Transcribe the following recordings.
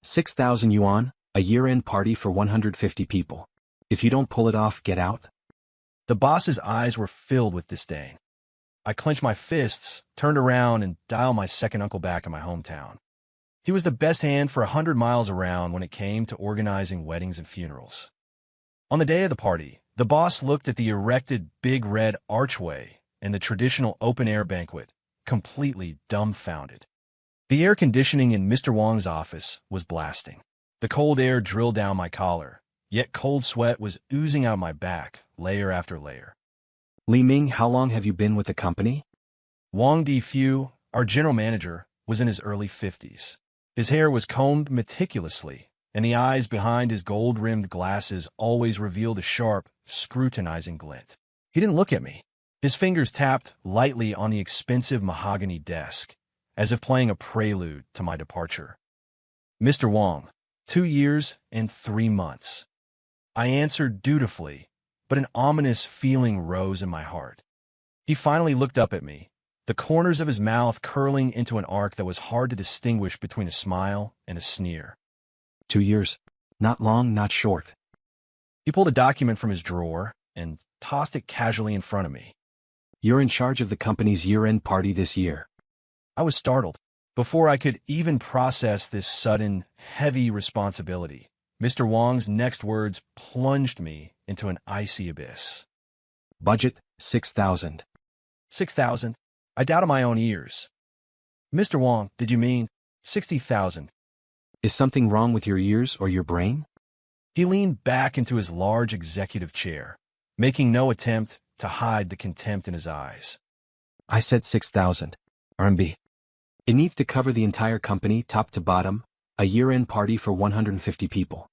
6,000 yuan, a year-end party for 150 people. If you don't pull it off, get out. The boss's eyes were filled with disdain. I clenched my fists, turned around, and dialed my second uncle back in my hometown. He was the best hand for 100 miles around when it came to organizing weddings and funerals. On the day of the party, the boss looked at the erected big red archway and the traditional open-air banquet, completely dumbfounded. The air conditioning in Mr. Wang's office was blasting. The cold air drilled down my collar, yet cold sweat was oozing out my back, layer after layer. Li Ming, how long have you been with the company? Wang Difu, our general manager, was in his early 50s. His hair was combed meticulously, and the eyes behind his gold-rimmed glasses always revealed a sharp, scrutinizing glint. He didn't look at me. His fingers tapped lightly on the expensive mahogany desk, as if playing a prelude to my departure. Mr. Wang, 2 years and 3 months. I answered dutifully, but an ominous feeling rose in my heart. He finally looked up at me, the corners of his mouth curling into an arc that was hard to distinguish between a smile and a sneer. 2 years. Not long, not short. He pulled a document from his drawer and tossed it casually in front of me. You're in charge of the company's year-end party this year. I was startled. Before I could even process this sudden, heavy responsibility, Mr. Wang's next words plunged me into an icy abyss. Budget, 6,000. 6,000? I doubted my own ears. Mr. Wang, did you mean 60,000? Is something wrong with your ears or your brain? He leaned back into his large executive chair, making no attempt to hide the contempt in his eyes. I said 6,000 RMB. It needs to cover the entire company, top to bottom, a year-end party for 150 people.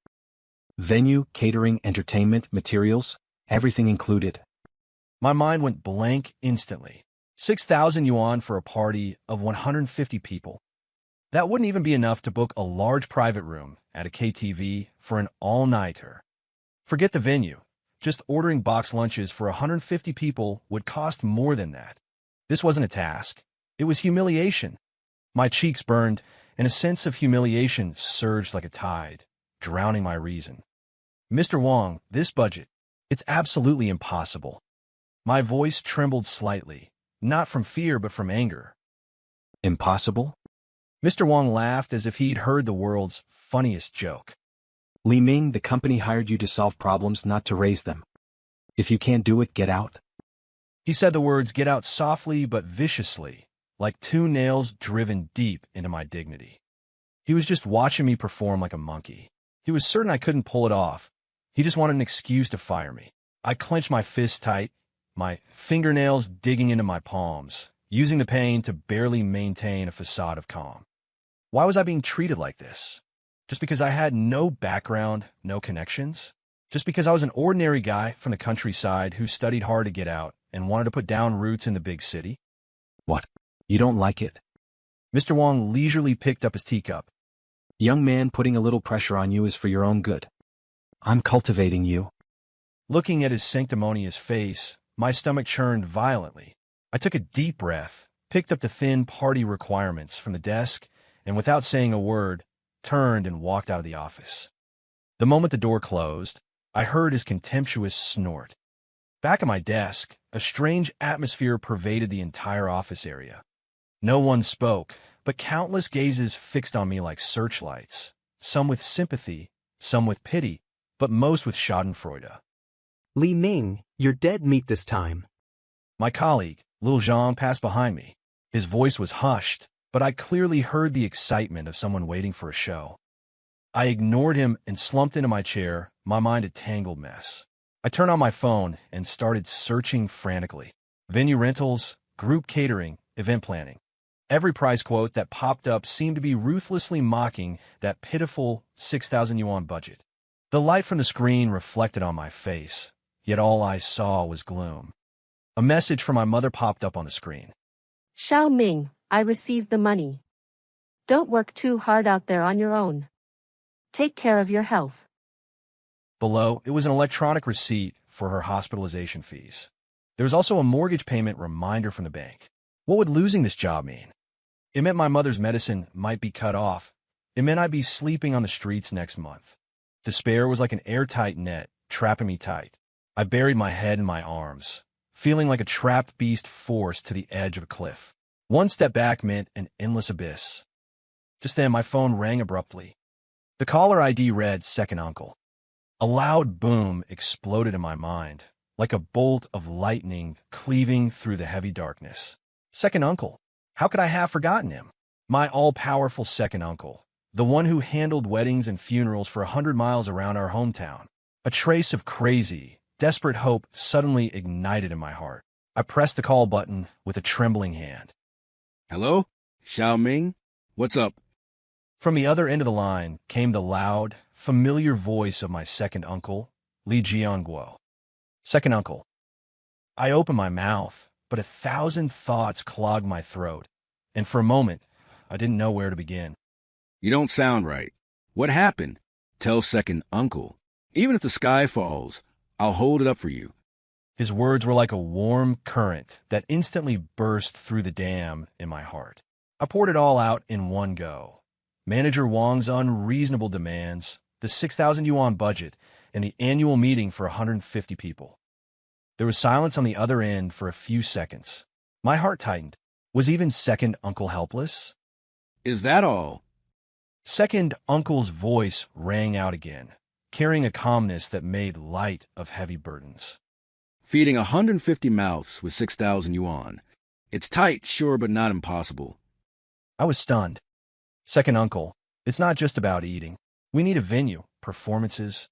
Venue, catering, entertainment, materials, everything included. My mind went blank instantly. 6,000 yuan for a party of 150 people. That wouldn't even be enough to book a large private room at a KTV for an all-nighter. Forget the venue. Just ordering box lunches for 150 people would cost more than that. This wasn't a task. It was humiliation. My cheeks burned, and a sense of humiliation surged like a tide, drowning my reason. Mr. Wang, this budget, it's absolutely impossible. My voice trembled slightly, not from fear but from anger. Impossible? Mr. Wang laughed as if he'd heard the world's funniest joke. Li Ming, the company hired you to solve problems, not to raise them. If you can't do it, get out. He said the words "get out" softly but viciously, like 2 nails driven deep into my dignity. He was just watching me perform like a monkey. He was certain I couldn't pull it off. He just wanted an excuse to fire me. I clenched my fists tight, my fingernails digging into my palms, using the pain to barely maintain a facade of calm. Why was I being treated like this? Just because I had no background, no connections? Just because I was an ordinary guy from the countryside who studied hard to get out and wanted to put down roots in the big city? What? You don't like it? Mr. Wang leisurely picked up his teacup. Young man, putting a little pressure on you is for your own good. I'm cultivating you. Looking at his sanctimonious face, my stomach churned violently. I took a deep breath, picked up the thin party requirements from the desk, and without saying a word, turned and walked out of the office. The moment the door closed, I heard his contemptuous snort. Back at my desk, a strange atmosphere pervaded the entire office area. No one spoke, but countless gazes fixed on me like searchlights, some with sympathy, some with pity, but most with schadenfreude. Li Ming, you're dead meat this time. My colleague, Lil Zhang, passed behind me. His voice was hushed, but I clearly heard the excitement of someone waiting for a show. I ignored him and slumped into my chair, my mind a tangled mess. I turned on my phone and started searching frantically. Venue rentals, group catering, event planning. Every price quote that popped up seemed to be ruthlessly mocking that pitiful 6,000 yuan budget. The light from the screen reflected on my face, yet all I saw was gloom. A message from my mother popped up on the screen. Xiao Ming, I received the money. Don't work too hard out there on your own. Take care of your health. Below, it was an electronic receipt for her hospitalization fees. There was also a mortgage payment reminder from the bank. What would losing this job mean? It meant my mother's medicine might be cut off. It meant I'd be sleeping on the streets next month. Despair was like an airtight net, trapping me tight. I buried my head in my arms, feeling like a trapped beast forced to the edge of a cliff. One step back meant an endless abyss. Just then, my phone rang abruptly. The caller ID read Second Uncle. A loud boom exploded in my mind, like a bolt of lightning cleaving through the heavy darkness. Second Uncle. How could I have forgotten him? My all-powerful second uncle, the one who handled weddings and funerals for 100 miles around our hometown. A trace of crazy, desperate hope suddenly ignited in my heart. I pressed the call button with a trembling hand. Hello? Xiao Ming? What's up? From the other end of the line came the loud, familiar voice of my second uncle, Li Jianguo. Second uncle. I opened my mouth, but 1,000 thoughts clogged my throat, and for a moment, I didn't know where to begin. You don't sound right. What happened? Tell Second Uncle. Even if the sky falls, I'll hold it up for you. His words were like a warm current that instantly burst through the dam in my heart. I poured it all out in one go. Manager Wang's unreasonable demands, the 6,000 yuan budget, and the annual meeting for 150 people. There was silence on the other end for a few seconds. My heart tightened. Was even Second Uncle helpless? Is that all? Second Uncle's voice rang out again, carrying a calmness that made light of heavy burdens. Feeding 150 mouths with 6,000 yuan. It's tight, sure, but not impossible. I was stunned. Second Uncle, it's not just about eating. We need a venue, performances.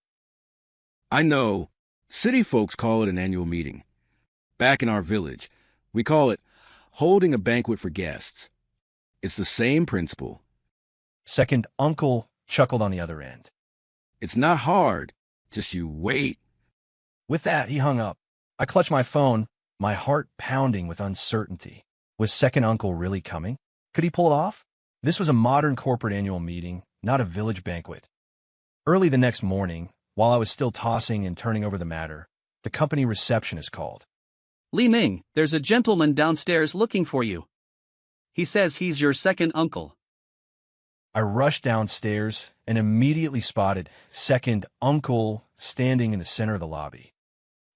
I know. City folks call it an annual meeting. Back in our village, we call it holding a banquet for guests. It's the same principle. Second Uncle chuckled on the other end. It's not hard, just you wait. With that, he hung up. I clutched my phone, my heart pounding with uncertainty. Was Second Uncle really coming? Could he pull it off? This was a modern corporate annual meeting, not a village banquet. Early the next morning, while I was still tossing and turning over the matter, the company receptionist called. Li Ming, there's a gentleman downstairs looking for you. He says he's your second uncle. I rushed downstairs and immediately spotted Second Uncle standing in the center of the lobby.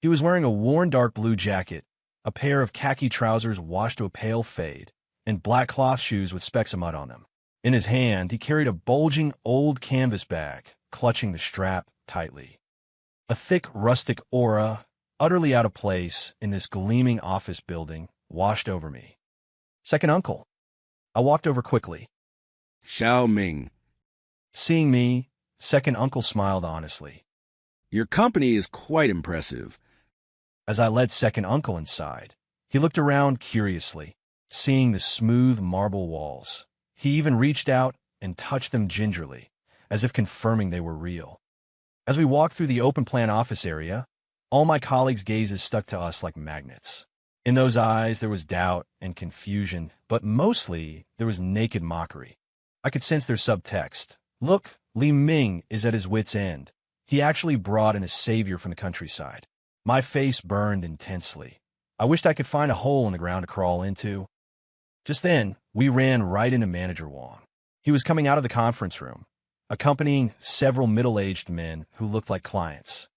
He was wearing a worn dark blue jacket, a pair of khaki trousers washed to a pale fade, and black cloth shoes with specks of mud on them. In his hand, he carried a bulging old canvas bag, clutching the strap tightly. A thick rustic aura, utterly out of place in this gleaming office building, washed over me. Second Uncle. I walked over quickly. Xiao Ming. Seeing me, Second Uncle smiled honestly. Your company is quite impressive. As I led Second Uncle inside, he looked around curiously, seeing the smooth marble walls. He even reached out and touched them gingerly, as if confirming they were real. As we walked through the open-plan office area, all my colleagues' gazes stuck to us like magnets. In those eyes, there was doubt and confusion, but mostly there was naked mockery. I could sense their subtext. Look, Li Ming is at his wit's end. He actually brought in a savior from the countryside. My face burned intensely. I wished I could find a hole in the ground to crawl into. Just then, we ran right into Manager Wang. He was coming out of the conference room, accompanying several middle-aged men who looked like clients.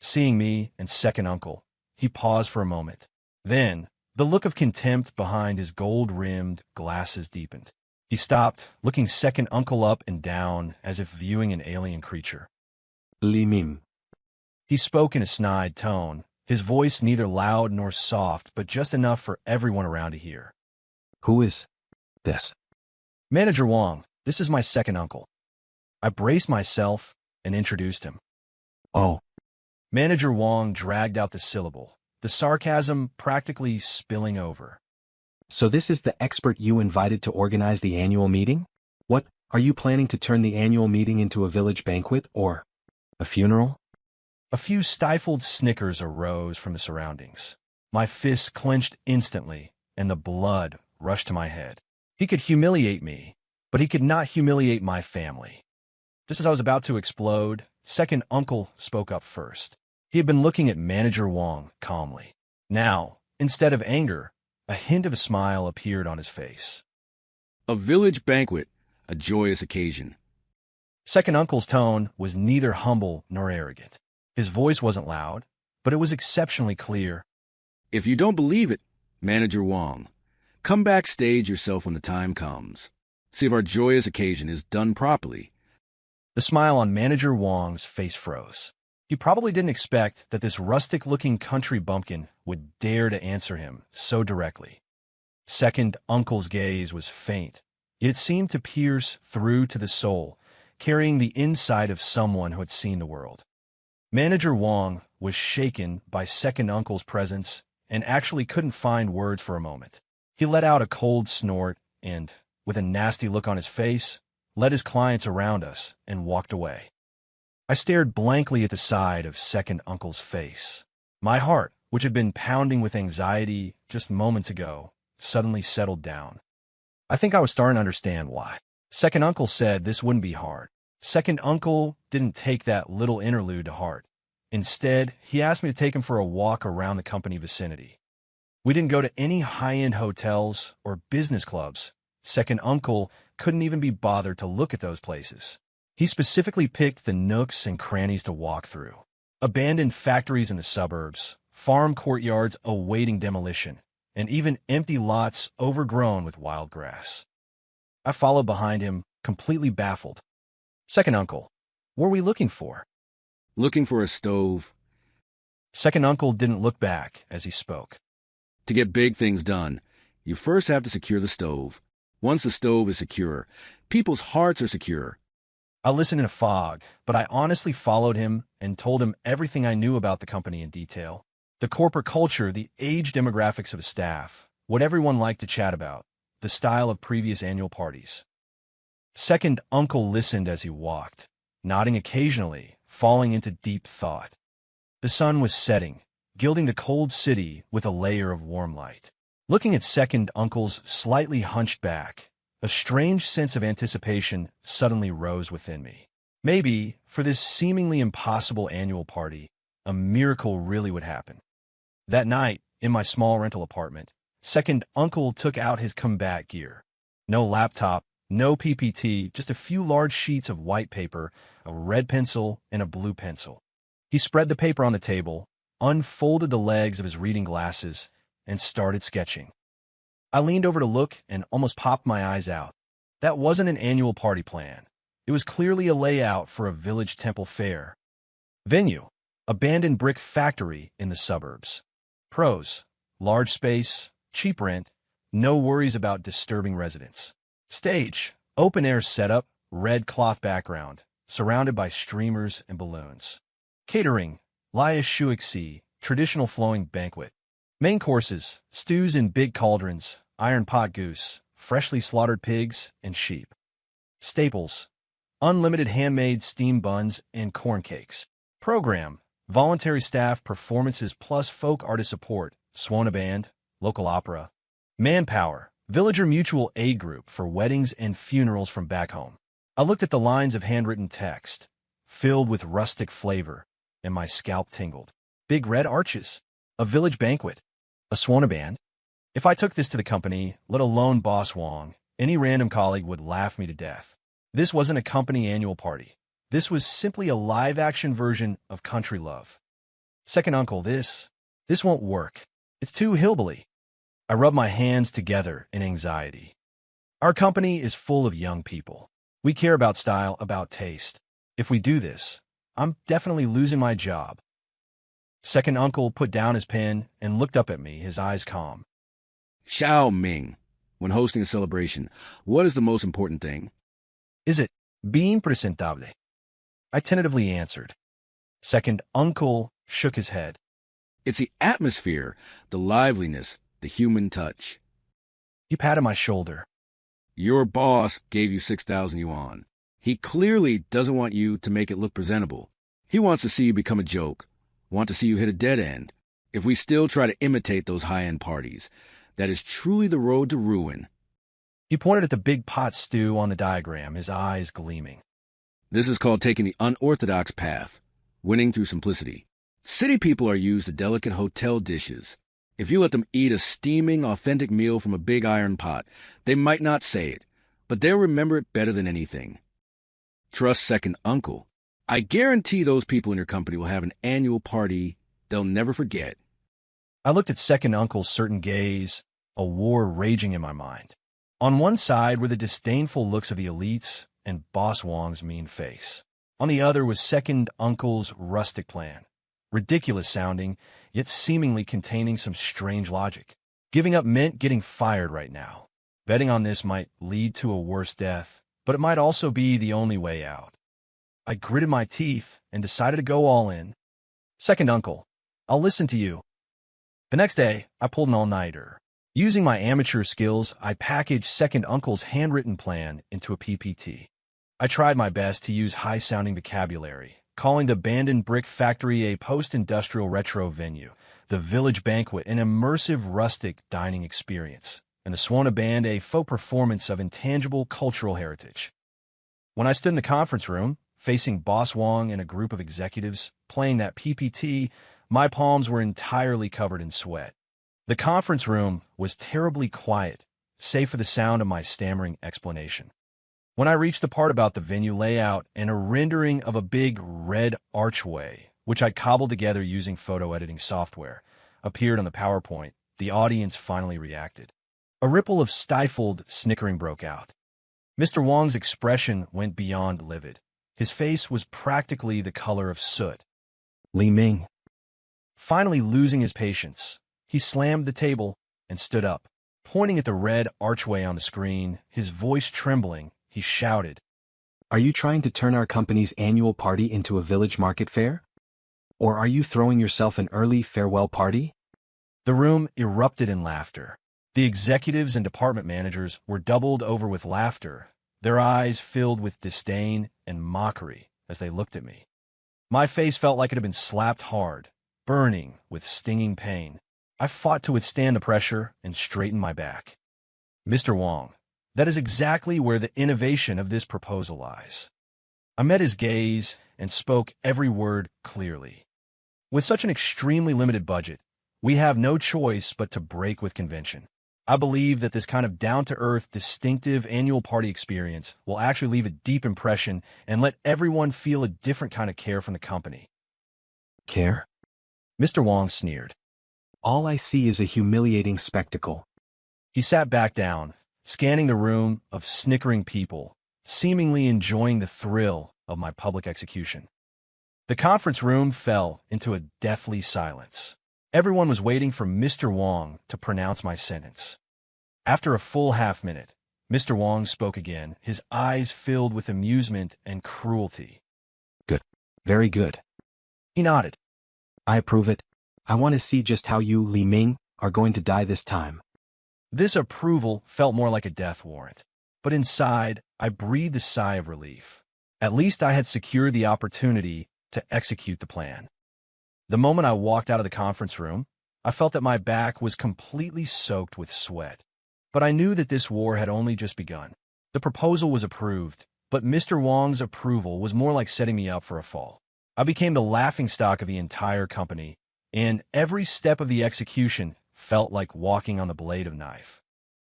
Seeing me and Second Uncle, he paused for a moment. Then, the look of contempt behind his gold-rimmed glasses deepened. He stopped, looking Second Uncle up and down as if viewing an alien creature. Li Ming. He spoke in a snide tone, his voice neither loud nor soft, but just enough for everyone around to hear. Who is this? Manager Wang, this is my Second Uncle. I braced myself and introduced him. Oh. Manager Wang dragged out the syllable, the sarcasm practically spilling over. So this is the expert you invited to organize the annual meeting? What, are you planning to turn the annual meeting into a village banquet or a funeral? A few stifled snickers arose from the surroundings. My fists clenched instantly, and the blood rushed to my head. He could humiliate me, but he could not humiliate my family. Just as I was about to explode, Second Uncle spoke up first. He had been looking at Manager Wang calmly. Now, instead of anger, a hint of a smile appeared on his face. A village banquet, a joyous occasion. Second uncle's tone was neither humble nor arrogant. His voice wasn't loud, but it was exceptionally clear. If you don't believe it, Manager Wong, come backstage yourself when the time comes. See if our joyous occasion is done properly. The smile on Manager Wong's face froze. He probably didn't expect that this rustic-looking country bumpkin would dare to answer him so directly. Second uncle's gaze was faint, yet it seemed to pierce through to the soul, carrying the insight of someone who had seen the world. Manager Wong was shaken by second uncle's presence and actually couldn't find words for a moment. He let out a cold snort and, with a nasty look on his face, led his clients around us and walked away. I stared blankly at the side of second uncle's face. My heart, which had been pounding with anxiety just moments ago, suddenly settled down. I think I was starting to understand why. Second uncle said this wouldn't be hard. Second uncle didn't take that little interlude to heart. Instead, he asked me to take him for a walk around the company vicinity. We didn't go to any high-end hotels or business clubs. Second uncle couldn't even be bothered to look at those places. He specifically picked the nooks and crannies to walk through. Abandoned factories in the suburbs, farm courtyards awaiting demolition, and even empty lots overgrown with wild grass. I followed behind him, completely baffled. Second uncle, what were we looking for? Looking for a stove. Second uncle didn't look back as he spoke. To get big things done, you first have to secure the stove. Once the stove is secure, people's hearts are secure. I listened in a fog, but I honestly followed him and told him everything I knew about the company in detail. The corporate culture, the age demographics of the staff, what everyone liked to chat about, the style of previous annual parties. Second uncle listened as he walked, nodding occasionally, falling into deep thought. The sun was setting, gilding the cold city with a layer of warm light. Looking at second uncle's slightly hunched back, a strange sense of anticipation suddenly rose within me. Maybe, for this seemingly impossible annual party, a miracle really would happen. That night, in my small rental apartment, second uncle took out his combat gear. No laptop, no PPT, just a few large sheets of white paper, a red pencil, and a blue pencil. He spread the paper on the table, unfolded the legs of his reading glasses, and started sketching. I leaned over to look and almost popped my eyes out. That wasn't an annual party plan. It was clearly a layout for a village temple fair. Venue: abandoned brick factory in the suburbs. Pros: large space, cheap rent, no worries about disturbing residents. Stage: open-air setup, red cloth background, surrounded by streamers and balloons. Catering: Laya Shuixi, traditional flowing banquet. Main courses: stews in big cauldrons, iron pot goose, freshly slaughtered pigs, and sheep. Staples: unlimited handmade steam buns and corn cakes. Program: voluntary staff performances plus folk artist support, Swana Band, local opera. Manpower: villager mutual aid group for weddings and funerals from back home. I looked at the lines of handwritten text, filled with rustic flavor, and my scalp tingled. Big red arches. A village banquet. A Swana Band. If I took this to the company, let alone Boss Wong, any random colleague would laugh me to death. This wasn't a company annual party. This was simply a live-action version of country love. Second uncle, this won't work. It's too hillbilly. I rubbed my hands together in anxiety. Our company is full of young people. We care about style, about taste. If we do this, I'm definitely losing my job. Second uncle put down his pen and looked up at me, his eyes calm. Xiao Ming, when hosting a celebration, what is the most important thing? Is it bien presentable? I tentatively answered. Second uncle shook his head. It's the atmosphere, the liveliness, the human touch. He patted my shoulder. Your boss gave you 6,000 yuan. He clearly doesn't want you to make it look presentable. He wants to see you become a joke, want to see you hit a dead end. If we still try to imitate those high-end parties, that is truly the road to ruin. He pointed at the big pot stew on the diagram, his eyes gleaming. This is called taking the unorthodox path, winning through simplicity. City people are used to delicate hotel dishes. If you let them eat a steaming, authentic meal from a big iron pot, they might not say it, but they'll remember it better than anything. Trust second uncle. I guarantee those people in your company will have an annual party they'll never forget. I looked at second uncle's certain gaze, a war raging in my mind. On one side were the disdainful looks of the elites and Boss Wong's mean face. On the other was second uncle's rustic plan, ridiculous sounding, yet seemingly containing some strange logic. Giving up meant getting fired right now. Betting on this might lead to a worse death, but it might also be the only way out. I gritted my teeth and decided to go all in. Second uncle, I'll listen to you. The next day, I pulled an all-nighter. Using my amateur skills, I packaged second uncle's handwritten plan into a PPT. I tried my best to use high-sounding vocabulary, calling the abandoned brick factory a post-industrial retro venue, the village banquet an immersive rustic dining experience, and the Swana Band a faux performance of intangible cultural heritage. When I stood in the conference room, facing Boss Wong and a group of executives playing that PPT, my palms were entirely covered in sweat. The conference room was terribly quiet, save for the sound of my stammering explanation. When I reached the part about the venue layout and a rendering of a big red archway, which I cobbled together using photo editing software, appeared on the PowerPoint, the audience finally reacted. A ripple of stifled snickering broke out. Mr. Wong's expression went beyond livid. His face was practically the color of soot. Li Ming. Finally losing his patience, he slammed the table and stood up. Pointing at the red archway on the screen, his voice trembling, he shouted, Are you trying to turn our company's annual party into a village market fair? Or are you throwing yourself an early farewell party? The room erupted in laughter. The executives and department managers were doubled over with laughter, their eyes filled with disdain and mockery as they looked at me. My face felt like it had been slapped hard, burning with stinging pain. I fought to withstand the pressure and straighten my back. Mr. Wong, that is exactly where the innovation of this proposal lies. I met his gaze and spoke every word clearly. With such an extremely limited budget, we have no choice but to break with convention. I believe that this kind of down-to-earth, distinctive annual party experience will actually leave a deep impression and let everyone feel a different kind of care from the company. Care? Mr. Wong sneered. All I see is a humiliating spectacle. He sat back down, scanning the room of snickering people, seemingly enjoying the thrill of my public execution. The conference room fell into a deathly silence. Everyone was waiting for Mr. Wong to pronounce my sentence. After a full half-minute, Mr. Wong spoke again, his eyes filled with amusement and cruelty. Good. Very good. He nodded. I approve it. I want to see just how you, Li Ming, are going to die this time. This approval felt more like a death warrant, but inside, I breathed a sigh of relief. At least I had secured the opportunity to execute the plan. The moment I walked out of the conference room, I felt that my back was completely soaked with sweat. But I knew that this war had only just begun. The proposal was approved, but Mr. Wong's approval was more like setting me up for a fall. I became the laughingstock of the entire company, and every step of the execution felt like walking on the blade of a knife.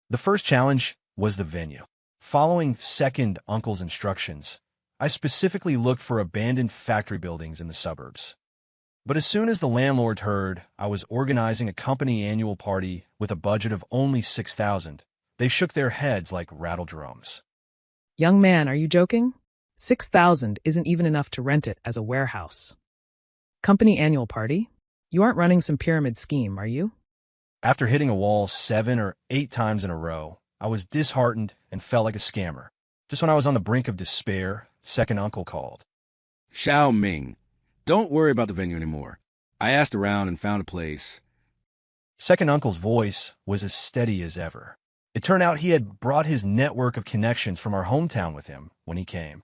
The first challenge was the venue. Following second uncle's instructions, I specifically looked for abandoned factory buildings in the suburbs. But as soon as the landlord heard I was organizing a company annual party with a budget of only $6,000, they shook their heads like rattle drums. Young man, are you joking? $6,000 isn't even enough to rent it as a warehouse. Company annual party? You aren't running some pyramid scheme, are you? After hitting a wall 7 or 8 times in a row, I was disheartened and felt like a scammer. Just when I was on the brink of despair, second uncle called. Xiao Ming, don't worry about the venue anymore. I asked around and found a place. Second uncle's voice was as steady as ever. It turned out he had brought his network of connections from our hometown with him when he came.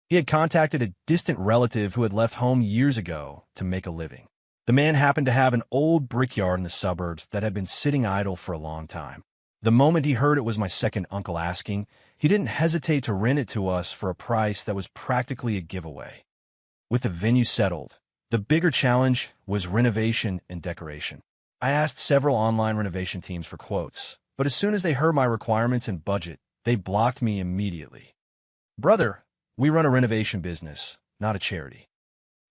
He had contacted a distant relative who had left home years ago to make a living. The man happened to have an old brickyard in the suburbs that had been sitting idle for a long time. The moment he heard it was my second uncle asking, he didn't hesitate to rent it to us for a price that was practically a giveaway. With the venue settled, the bigger challenge was renovation and decoration. I asked several online renovation teams for quotes, but as soon as they heard my requirements and budget, they blocked me immediately. Brother, We run a renovation business, not a charity.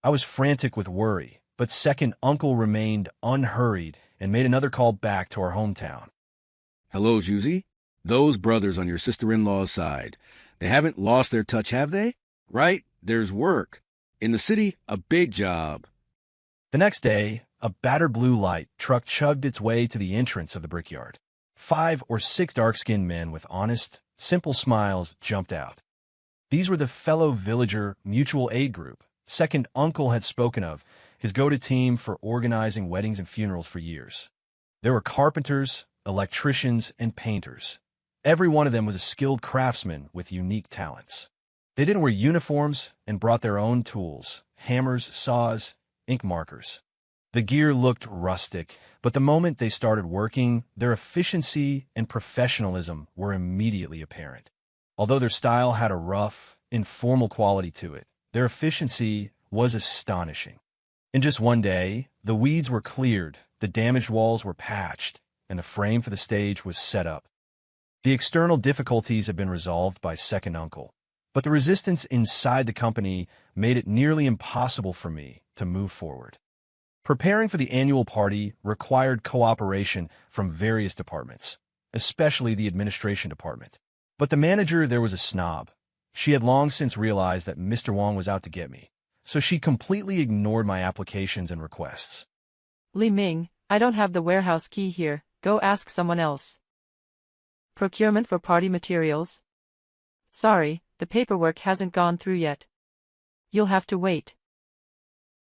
I was frantic with worry, but second uncle remained unhurried and made another call back to our hometown. Hello, Juicy. Those brothers on your sister-in-law's side, they haven't lost their touch, have they? Right? There's work. In the city, a big job. The next day, a battered blue light truck chugged its way to the entrance of the brickyard. 5 or 6 dark-skinned men with honest, simple smiles jumped out. These were the fellow villager mutual aid group second uncle had spoken of, his go-to team for organizing weddings and funerals for years. There were carpenters, electricians, and painters. Every one of them was a skilled craftsman with unique talents. They didn't wear uniforms and brought their own tools, hammers, saws, ink markers. The gear looked rustic, but the moment they started working, their efficiency and professionalism were immediately apparent. Although their style had a rough, informal quality to it, their efficiency was astonishing. In just one day, the weeds were cleared, the damaged walls were patched, and the frame for the stage was set up. The external difficulties had been resolved by second uncle, but the resistance inside the company made it nearly impossible for me to move forward. Preparing for the annual party required cooperation from various departments, especially the administration department. But the manager there was a snob. She had long since realized that Mr. Wong was out to get me, so she completely ignored my applications and requests. Li Ming, I don't have the warehouse key here, go ask someone else. Procurement for party materials? Sorry, the paperwork hasn't gone through yet. You'll have to wait.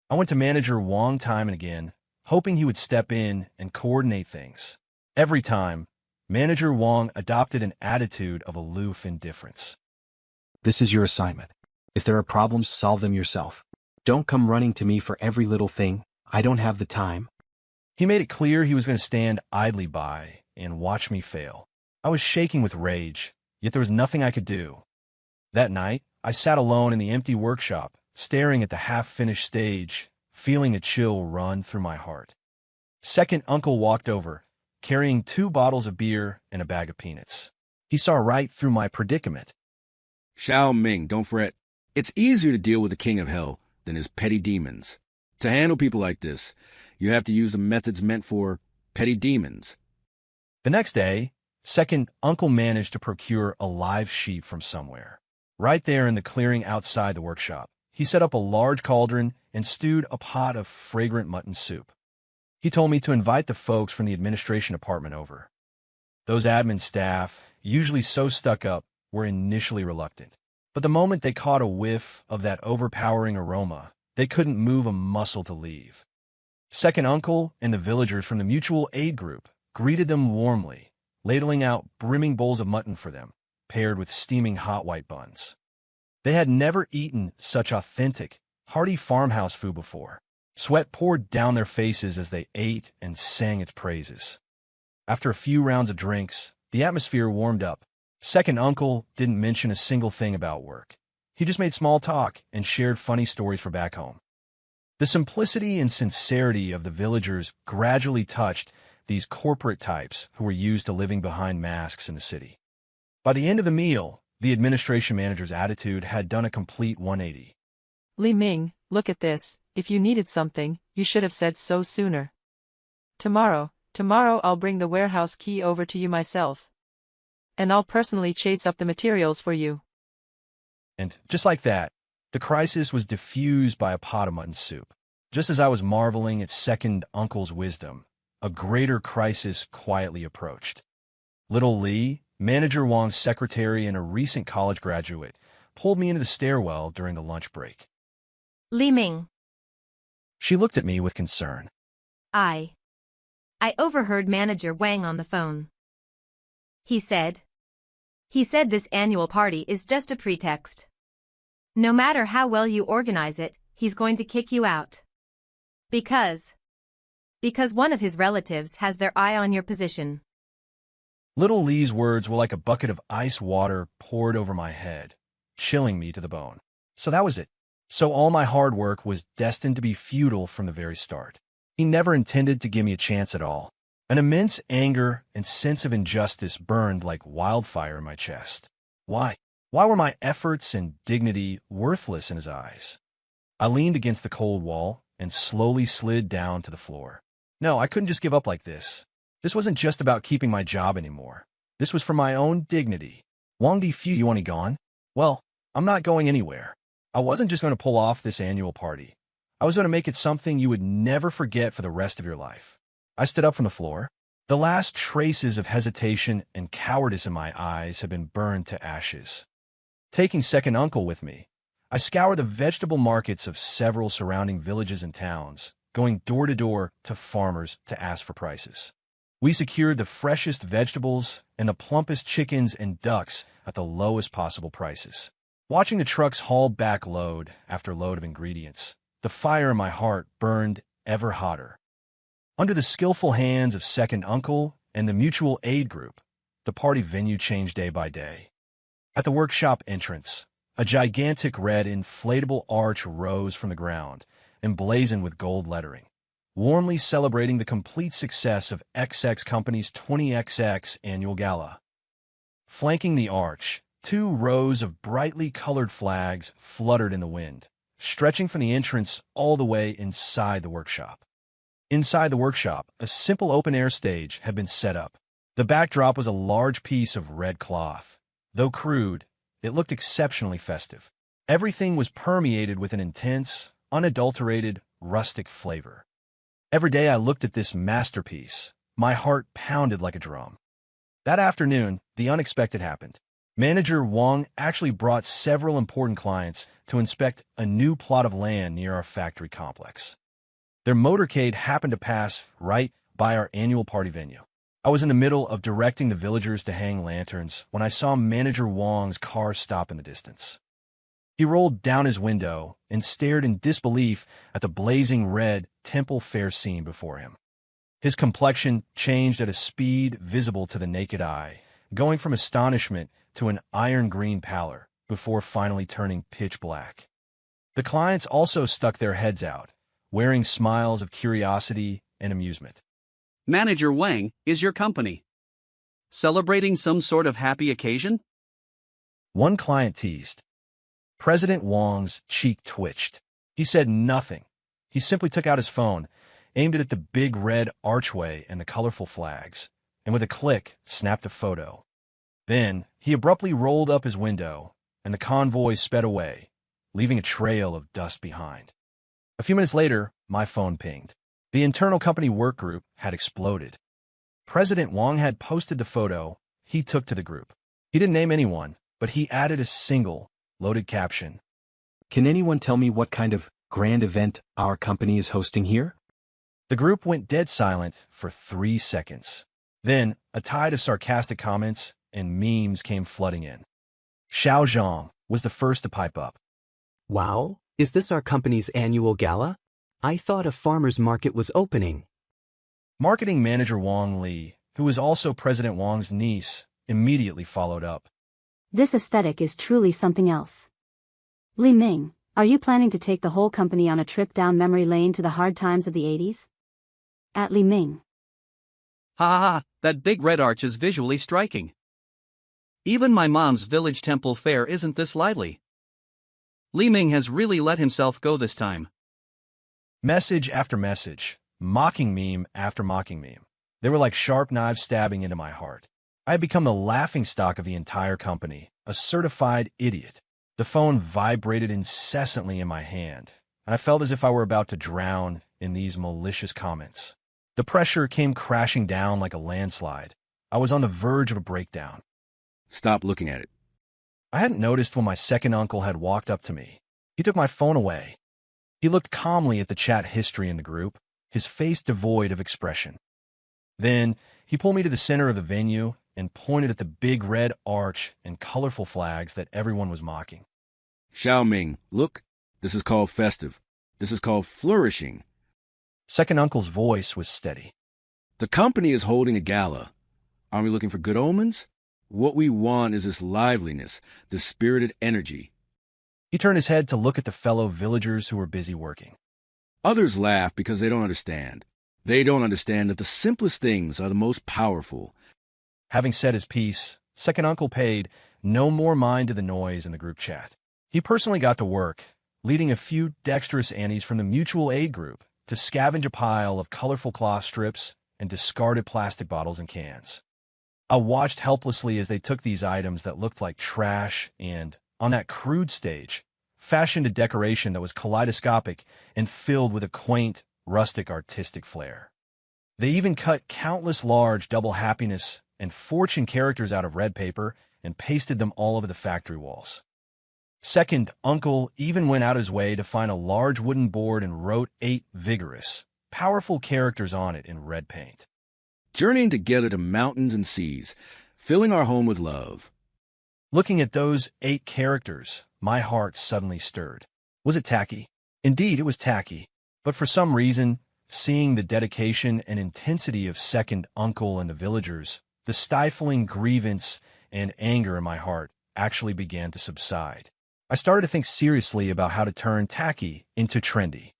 I went to Manager Wong time and again, hoping he would step in and coordinate things. Every time, Manager Wong adopted an attitude of aloof indifference. This is your assignment. If there are problems, solve them yourself. Don't come running to me for every little thing. I don't have the time. He made it clear he was going to stand idly by and watch me fail. I was shaking with rage, yet there was nothing I could do. That night, I sat alone in the empty workshop, staring at the half-finished stage, feeling a chill run through my heart. Second uncle walked over, carrying 2 bottles of beer and a bag of peanuts. He saw right through my predicament. Xiao Ming, don't fret. It's easier to deal with the king of hell than his petty demons. To handle people like this, you have to use the methods meant for petty demons. The next day, second uncle managed to procure a live sheep from somewhere. Right there in the clearing outside the workshop, he set up a large cauldron and stewed a pot of fragrant mutton soup. He told me to invite the folks from the administration department over. Those admin staff, usually so stuck up, were initially reluctant. But the moment they caught a whiff of that overpowering aroma, they couldn't move a muscle to leave. Second uncle and the villagers from the mutual aid group greeted them warmly, ladling out brimming bowls of mutton for them, paired with steaming hot white buns. They had never eaten such authentic, hearty farmhouse food before. Sweat poured down their faces as they ate and sang its praises. After a few rounds of drinks, the atmosphere warmed up. Second uncle didn't mention a single thing about work. He just made small talk and shared funny stories for back home. The simplicity and sincerity of the villagers gradually touched these corporate types who were used to living behind masks in the city. By the end of the meal, the administration manager's attitude had done a complete 180. Li Ming, look at this. If you needed something, you should have said so sooner. Tomorrow I'll bring the warehouse key over to you myself. And I'll personally chase up the materials for you. And just like that, the crisis was diffused by a pot of mutton soup. Just as I was marveling at second uncle's wisdom, a greater crisis quietly approached. Little Lee, Manager Wong's secretary and a recent college graduate, pulled me into the stairwell during the lunch break. Li Ming. She looked at me with concern. I overheard Manager Wang on the phone. He said this annual party is just a pretext. No matter how well you organize it, he's going to kick you out. Because one of his relatives has their eye on your position. Little Lee's words were like a bucket of ice water poured over my head, chilling me to the bone. So that was it. So all my hard work was destined to be futile from the very start. He never intended to give me a chance at all. An immense anger and sense of injustice burned like wildfire in my chest. Why Why were my efforts and dignity worthless in his eyes? I leaned against the cold wall and slowly slid down to the floor. No, I couldn't just give up like this. This wasn't just about keeping my job anymore. This was for my own dignity. Wang Difu, you want me gone? Well, I'm not going anywhere. I wasn't just going to pull off this annual party. I was going to make it something you would never forget for the rest of your life. I stood up from the floor. The last traces of hesitation and cowardice in my eyes had been burned to ashes. Taking second uncle with me, I scoured the vegetable markets of several surrounding villages and towns, going door to door to farmers to ask for prices. We secured the freshest vegetables and the plumpest chickens and ducks at the lowest possible prices. Watching the trucks haul back load after load of ingredients, the fire in my heart burned ever hotter. Under the skillful hands of second uncle and the mutual aid group, the party venue changed day by day. At the workshop entrance, a gigantic red inflatable arch rose from the ground, emblazoned with gold lettering, warmly celebrating the complete success of XX Company's 20XX annual gala. Flanking the arch, 2 rows of brightly colored flags fluttered in the wind, stretching from the entrance all the way inside the workshop. Inside the workshop, a simple open-air stage had been set up. The backdrop was a large piece of red cloth. Though crude, it looked exceptionally festive. Everything was permeated with an intense, unadulterated, rustic flavor. Every day I looked at this masterpiece, my heart pounded like a drum. That afternoon, the unexpected happened. Manager Wang actually brought several important clients to inspect a new plot of land near our factory complex. Their motorcade happened to pass right by our annual party venue. I was in the middle of directing the villagers to hang lanterns when I saw Manager Wang's car stop in the distance. He rolled down his window and stared in disbelief at the blazing red temple fair scene before him. His complexion changed at a speed visible to the naked eye, going from astonishment to an iron-green pallor before finally turning pitch black. The clients also stuck their heads out, wearing smiles of curiosity and amusement. Manager Wang, is your company celebrating some sort of happy occasion? One client teased. President Wang's cheek twitched. He said nothing. He simply took out his phone, aimed it at the big red archway and the colorful flags, and with a click, snapped a photo. Then, he abruptly rolled up his window, and the convoy sped away, leaving a trail of dust behind. A few minutes later, my phone pinged. The internal company work group had exploded. President Wang had posted the photo he took to the group. He didn't name anyone, but he added a single, loaded caption. Can anyone tell me what kind of grand event our company is hosting here? The group went dead silent for 3 seconds. Then, a tide of sarcastic comments and memes came flooding in. Xiao Zhang was the first to pipe up. Wow, is this our company's annual gala? I thought a farmer's market was opening. Marketing manager Wang Li, who was also President Wang's niece, immediately followed up. This aesthetic is truly something else. Li Ming, are you planning to take the whole company on a trip down memory lane to the hard times of the 80s? At Li Ming. Ha ha ha, that big red arch is visually striking. Even my mom's village temple fair isn't this lively. Li Ming has really let himself go this time. Message after message, mocking meme after mocking meme. They were like sharp knives stabbing into my heart. I had become the laughingstock of the entire company, a certified idiot. The phone vibrated incessantly in my hand, and I felt as if I were about to drown in these malicious comments. The pressure came crashing down like a landslide. I was on the verge of a breakdown. Stop looking at it. I hadn't noticed when my second uncle had walked up to me. He took my phone away. He looked calmly at the chat history in the group, his face devoid of expression. Then, he pulled me to the center of the venue and pointed at the big red arch and colorful flags that everyone was mocking. Xiao Ming, look, this is called festive. This is called flourishing. Second uncle's voice was steady. The company is holding a gala. Aren't we looking for good omens? What we want is this liveliness, this spirited energy. He turned his head to look at the fellow villagers who were busy working. Others laugh because they don't understand. They don't understand that the simplest things are the most powerful. Having said his piece, second uncle paid no more mind to the noise in the group chat. He personally got to work, leading a few dexterous Annies from the mutual aid group to scavenge a pile of colorful cloth strips and discarded plastic bottles and cans. I watched helplessly as they took these items that looked like trash and, on that crude stage, fashioned a decoration that was kaleidoscopic and filled with a quaint, rustic artistic flair. They even cut countless large double happiness and fortune characters out of red paper and pasted them all over the factory walls. Second Uncle even went out his way to find a large wooden board and wrote 8 vigorous, powerful characters on it in red paint. Journeying together to mountains and seas, filling our home with love. Looking at those 8 characters, my heart suddenly stirred. Was it tacky? Indeed, it was tacky. But for some reason, seeing the dedication and intensity of Second Uncle and the villagers, the stifling grievance and anger in my heart actually began to subside. I started to think seriously about how to turn tacky into trendy.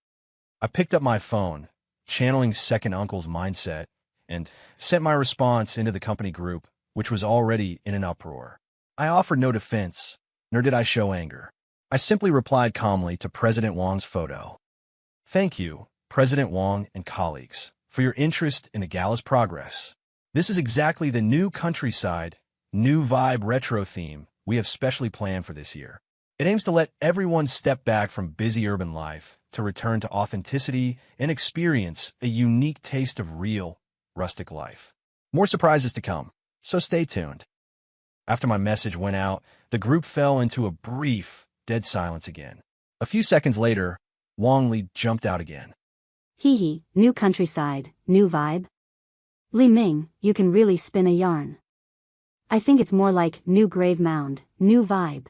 I picked up my phone, channeling Second Uncle's mindset, and sent my response into the company group, which was already in an uproar. I offered no defense, nor did I show anger. I simply replied calmly to President Wang's photo. Thank you, President Wang and colleagues, for your interest in the gala's progress. This is exactly the new countryside, new vibe retro theme we have specially planned for this year. It aims to let everyone step back from busy urban life to return to authenticity and experience a unique taste of real, rustic life. More surprises to come, so stay tuned. After my message went out, the group fell into a brief, dead silence again. A few seconds later, Wang Li jumped out again. Hee hee, new countryside, new vibe. Li Ming, you can really spin a yarn. I think it's more like new grave mound, new vibe.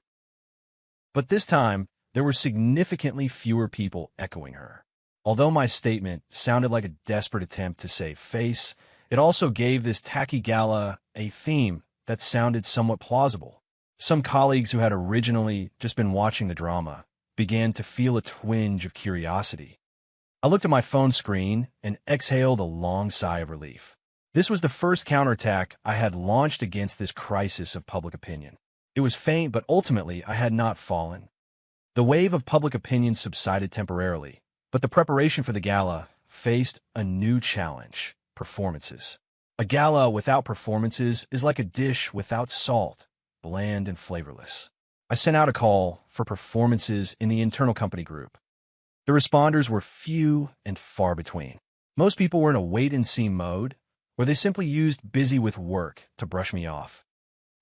But this time, there were significantly fewer people echoing her. Although my statement sounded like a desperate attempt to save face, it also gave this tacky gala a theme that sounded somewhat plausible. Some colleagues who had originally just been watching the drama began to feel a twinge of curiosity. I looked at my phone screen and exhaled a long sigh of relief. This was the first counterattack I had launched against this crisis of public opinion. It was faint, but ultimately I had not fallen. The wave of public opinion subsided temporarily, but the preparation for the gala faced a new challenge: performances. A gala without performances is like a dish without salt, bland and flavorless. I sent out a call for performances in the internal company group. The responders were few and far between. Most people were in a wait-and-see mode, where they simply used busy with work to brush me off.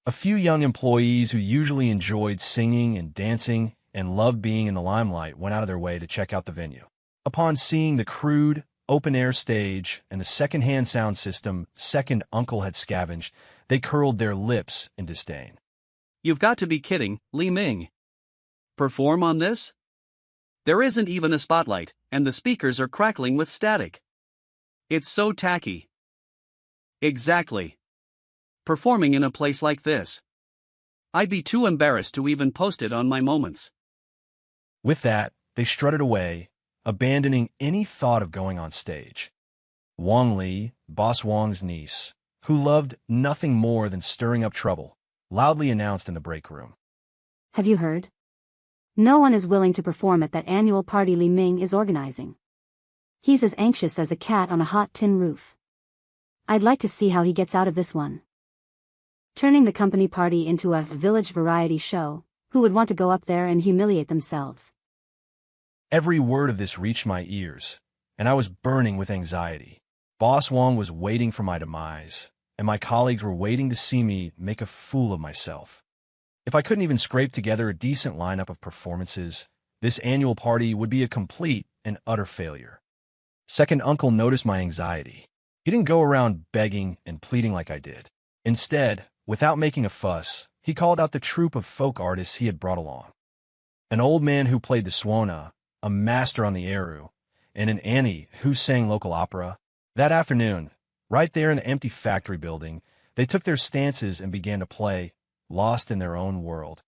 A few young employees who usually enjoyed singing and dancing and loved being in the limelight went out of their way to check out the venue. Upon seeing the crude, open-air stage and the second-hand sound system Second Uncle had scavenged, they curled their lips in disdain. You've got to be kidding, Li Ming. Perform on this? There isn't even a spotlight, and the speakers are crackling with static. It's so tacky. Exactly. Performing in a place like this. I'd be too embarrassed to even post it on my moments. With that, they strutted away, abandoning any thought of going on stage. Wang Li, Boss Wang's niece, who loved nothing more than stirring up trouble, loudly announced in the break room. Have you heard? No one is willing to perform at that annual party Li Ming is organizing. He's as anxious as a cat on a hot tin roof. I'd like to see how he gets out of this one. Turning the company party into a village variety show, who would want to go up there and humiliate themselves? Every word of this reached my ears, and I was burning with anxiety. Boss Wang was waiting for my demise, and my colleagues were waiting to see me make a fool of myself. If I couldn't even scrape together a decent lineup of performances, this annual party would be a complete and utter failure. Second Uncle noticed my anxiety. He didn't go around begging and pleading like I did. Instead, without making a fuss, he called out the troupe of folk artists he had brought along. An old man who played the swana, a master on the eru, and an Annie who sang local opera. That afternoon, right there in the empty factory building, they took their stances and began to play, lost in their own world.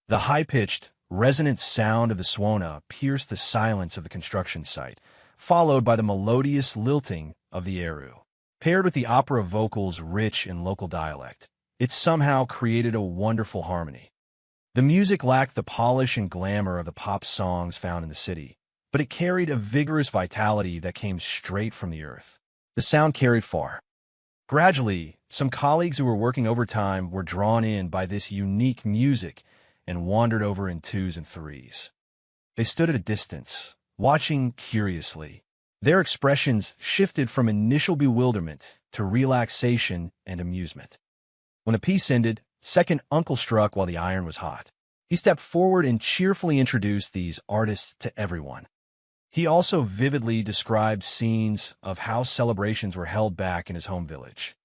The high-pitched, resonant sound of the swana pierced the silence of the construction site, followed by the melodious lilting of the eru, paired with the opera vocals rich in local dialect. it somehow created a wonderful harmony. The music lacked the polish and glamour of the pop songs found in the city, but it carried a vigorous vitality that came straight from the earth. The sound carried far. Gradually, some colleagues who were working overtime were drawn in by this unique music and wandered over in twos and threes. They stood at a distance, watching curiously. Their expressions shifted from initial bewilderment to relaxation and amusement. When the piece ended, Second Uncle struck while the iron was hot. He stepped forward and cheerfully introduced these artists to everyone. He also vividly described scenes of how celebrations were held back in his home village.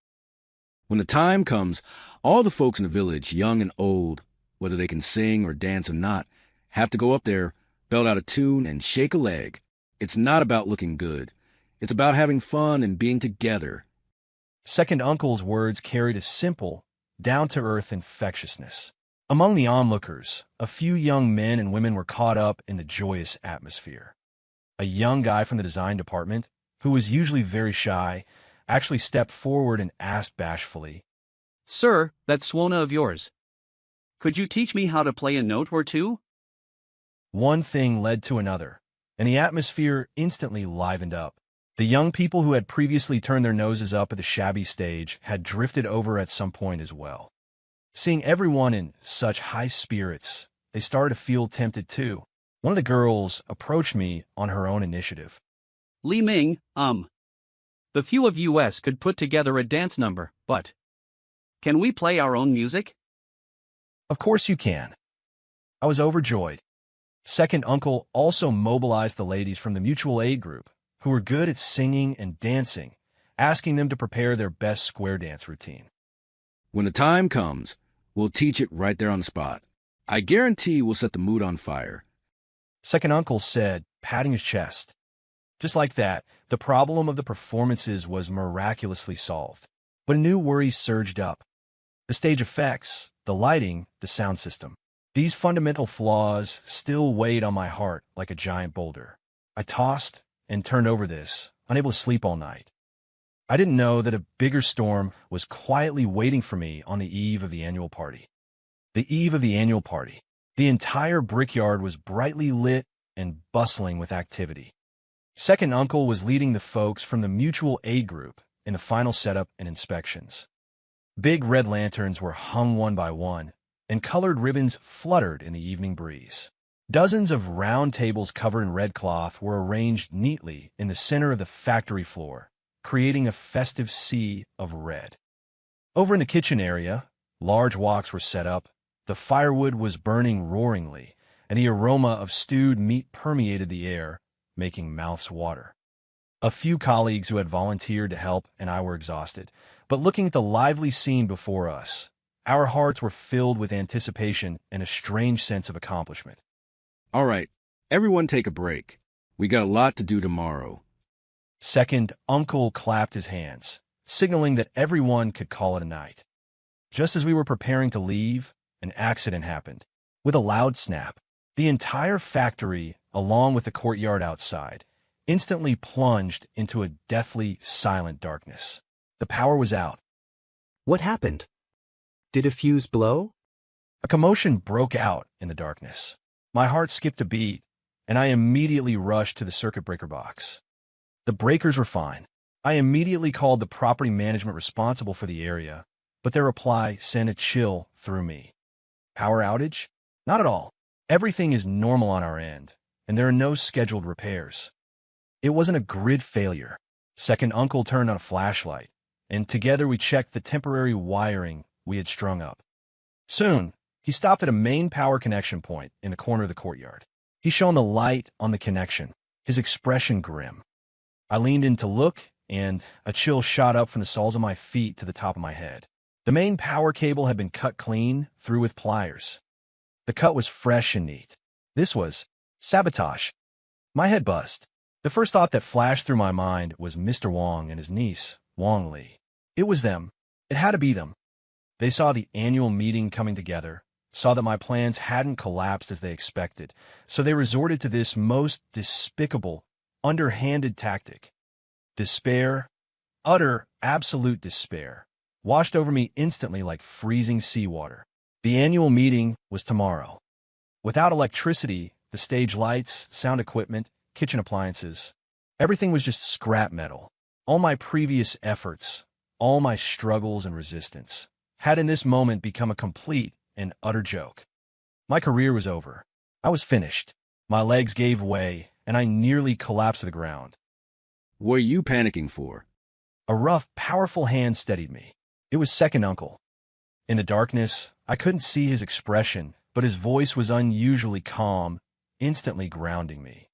When the time comes, all the folks in the village, young and old, whether they can sing or dance or not, have to go up there, belt out a tune, and shake a leg. It's not about looking good. It's about having fun and being together. Second Uncle's words carried a simple, down-to-earth infectiousness. Among the onlookers, a few young men and women were caught up in the joyous atmosphere. A young guy from the design department, who was usually very shy, actually stepped forward and asked bashfully, "Sir, that Swona of yours. Could you teach me how to play a note or two?" One thing led to another, and the atmosphere instantly livened up. The young people who had previously turned their noses up at the shabby stage had drifted over at some point as well. Seeing everyone in such high spirits, they started to feel tempted too. One of the girls approached me on her own initiative. "Li Ming, the few of us could put together a dance number, but can we play our own music?" Of course you can. I was overjoyed. Second Uncle also mobilized the ladies from the mutual aid group, who were good at singing and dancing, asking them to prepare their best square dance routine. When the time comes, we'll teach it right there on the spot. I guarantee we'll set the mood on fire. Second Uncle said, patting his chest. Just like that, the problem of the performances was miraculously solved. But a new worry surged up. The stage effects, the lighting, the sound system. These fundamental flaws still weighed on my heart like a giant boulder. I tossed and turned over this, unable to sleep all night. I didn't know that a bigger storm was quietly waiting for me on the eve of the annual party. The eve of the annual party. The entire brickyard was brightly lit and bustling with activity. Second Uncle was leading the folks from the mutual aid group in the final setup and inspections. Big red lanterns were hung one by one, and colored ribbons fluttered in the evening breeze. Dozens of round tables covered in red cloth were arranged neatly in the center of the factory floor, creating a festive sea of red. Over in the kitchen area, large woks were set up, the firewood was burning roaringly, and the aroma of stewed meat permeated the air, making mouths water. A few colleagues who had volunteered to help and I were exhausted, but looking at the lively scene before us, our hearts were filled with anticipation and a strange sense of accomplishment. All right, everyone take a break. We got a lot to do tomorrow. Second Uncle clapped his hands, signaling that everyone could call it a night. Just as we were preparing to leave, an accident happened. With a loud snap, the entire factory, along with the courtyard outside, instantly plunged into a deathly silent darkness. The power was out. What happened? Did a fuse blow? A commotion broke out in the darkness. My heart skipped a beat, and I immediately rushed to the circuit breaker box. The breakers were fine. I immediately called the property management responsible for the area, but their reply sent a chill through me. Power outage? Not at all. Everything is normal on our end, and there are no scheduled repairs. It wasn't a grid failure. Second Uncle turned on a flashlight, and together we checked the temporary wiring we had strung up. Soon, he stopped at a main power connection point in the corner of the courtyard. He shone the light on the connection, his expression grim. I leaned in to look, and a chill shot up from the soles of my feet to the top of my head. The main power cable had been cut clean through with pliers. The cut was fresh and neat. This was sabotage. My head buzzed. The first thought that flashed through my mind was Mr. Wong and his niece, Wong Li. It was them. It had to be them. They saw the annual meeting coming together, saw that my plans hadn't collapsed as they expected, so they resorted to this most despicable, underhanded tactic. Despair, utter, absolute despair, washed over me instantly like freezing seawater. The annual meeting was tomorrow. Without electricity, the stage lights, sound equipment, kitchen appliances, everything was just scrap metal. All my previous efforts, all my struggles and resistance, had in this moment become a complete and utter joke. My career was over. I was finished. My legs gave way, and I nearly collapsed to the ground. What are you panicking for? A rough, powerful hand steadied me. It was Second Uncle. In the darkness, I couldn't see his expression, but his voice was unusually calm, instantly grounding me.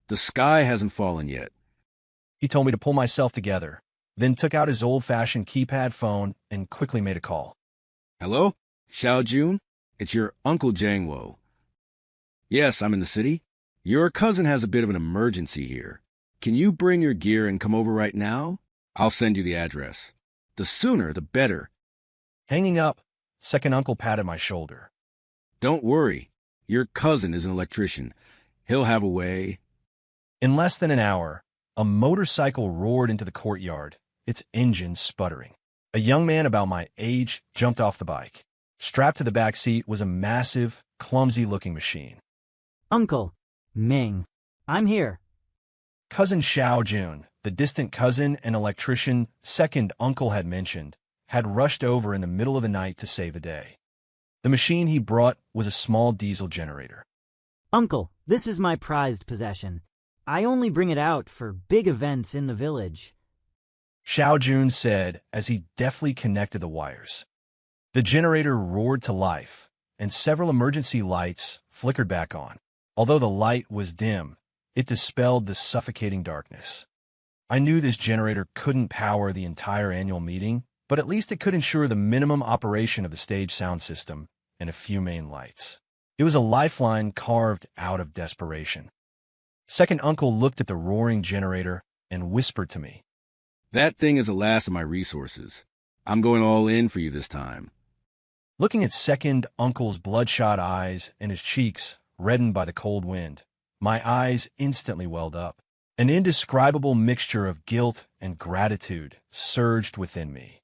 The sky hasn't fallen yet. He told me to pull myself together, then took out his old-fashioned keypad phone and quickly made a call. Hello? Xiao Jun? It's your Uncle Jangwo. Yes, I'm in the city. Your cousin has a bit of an emergency here. Can you bring your gear and come over right now? I'll send you the address. The sooner, the better. Hanging up, Second Uncle patted my shoulder. Don't worry. Your cousin is an electrician. He'll have a way. In less than an hour, a motorcycle roared into the courtyard, its engine sputtering. A young man about my age jumped off the bike. Strapped to the back seat was a massive, clumsy-looking machine. Uncle, Ming, I'm here. Cousin Xiao Jun, the distant cousin and electrician Second Uncle had mentioned, had rushed over in the middle of the night to save the day. The machine he brought was a small diesel generator. Uncle, this is my prized possession. I only bring it out for big events in the village. Xiao Jun said as he deftly connected the wires. The generator roared to life, and several emergency lights flickered back on. Although the light was dim, it dispelled the suffocating darkness. I knew this generator couldn't power the entire annual meeting, but at least it could ensure the minimum operation of the stage sound system and a few main lights. It was a lifeline carved out of desperation. Second Uncle looked at the roaring generator and whispered to me. That thing is the last of my resources. I'm going all in for you this time. Looking at Second Uncle's bloodshot eyes and his cheeks reddened by the cold wind, my eyes instantly welled up. An indescribable mixture of guilt and gratitude surged within me.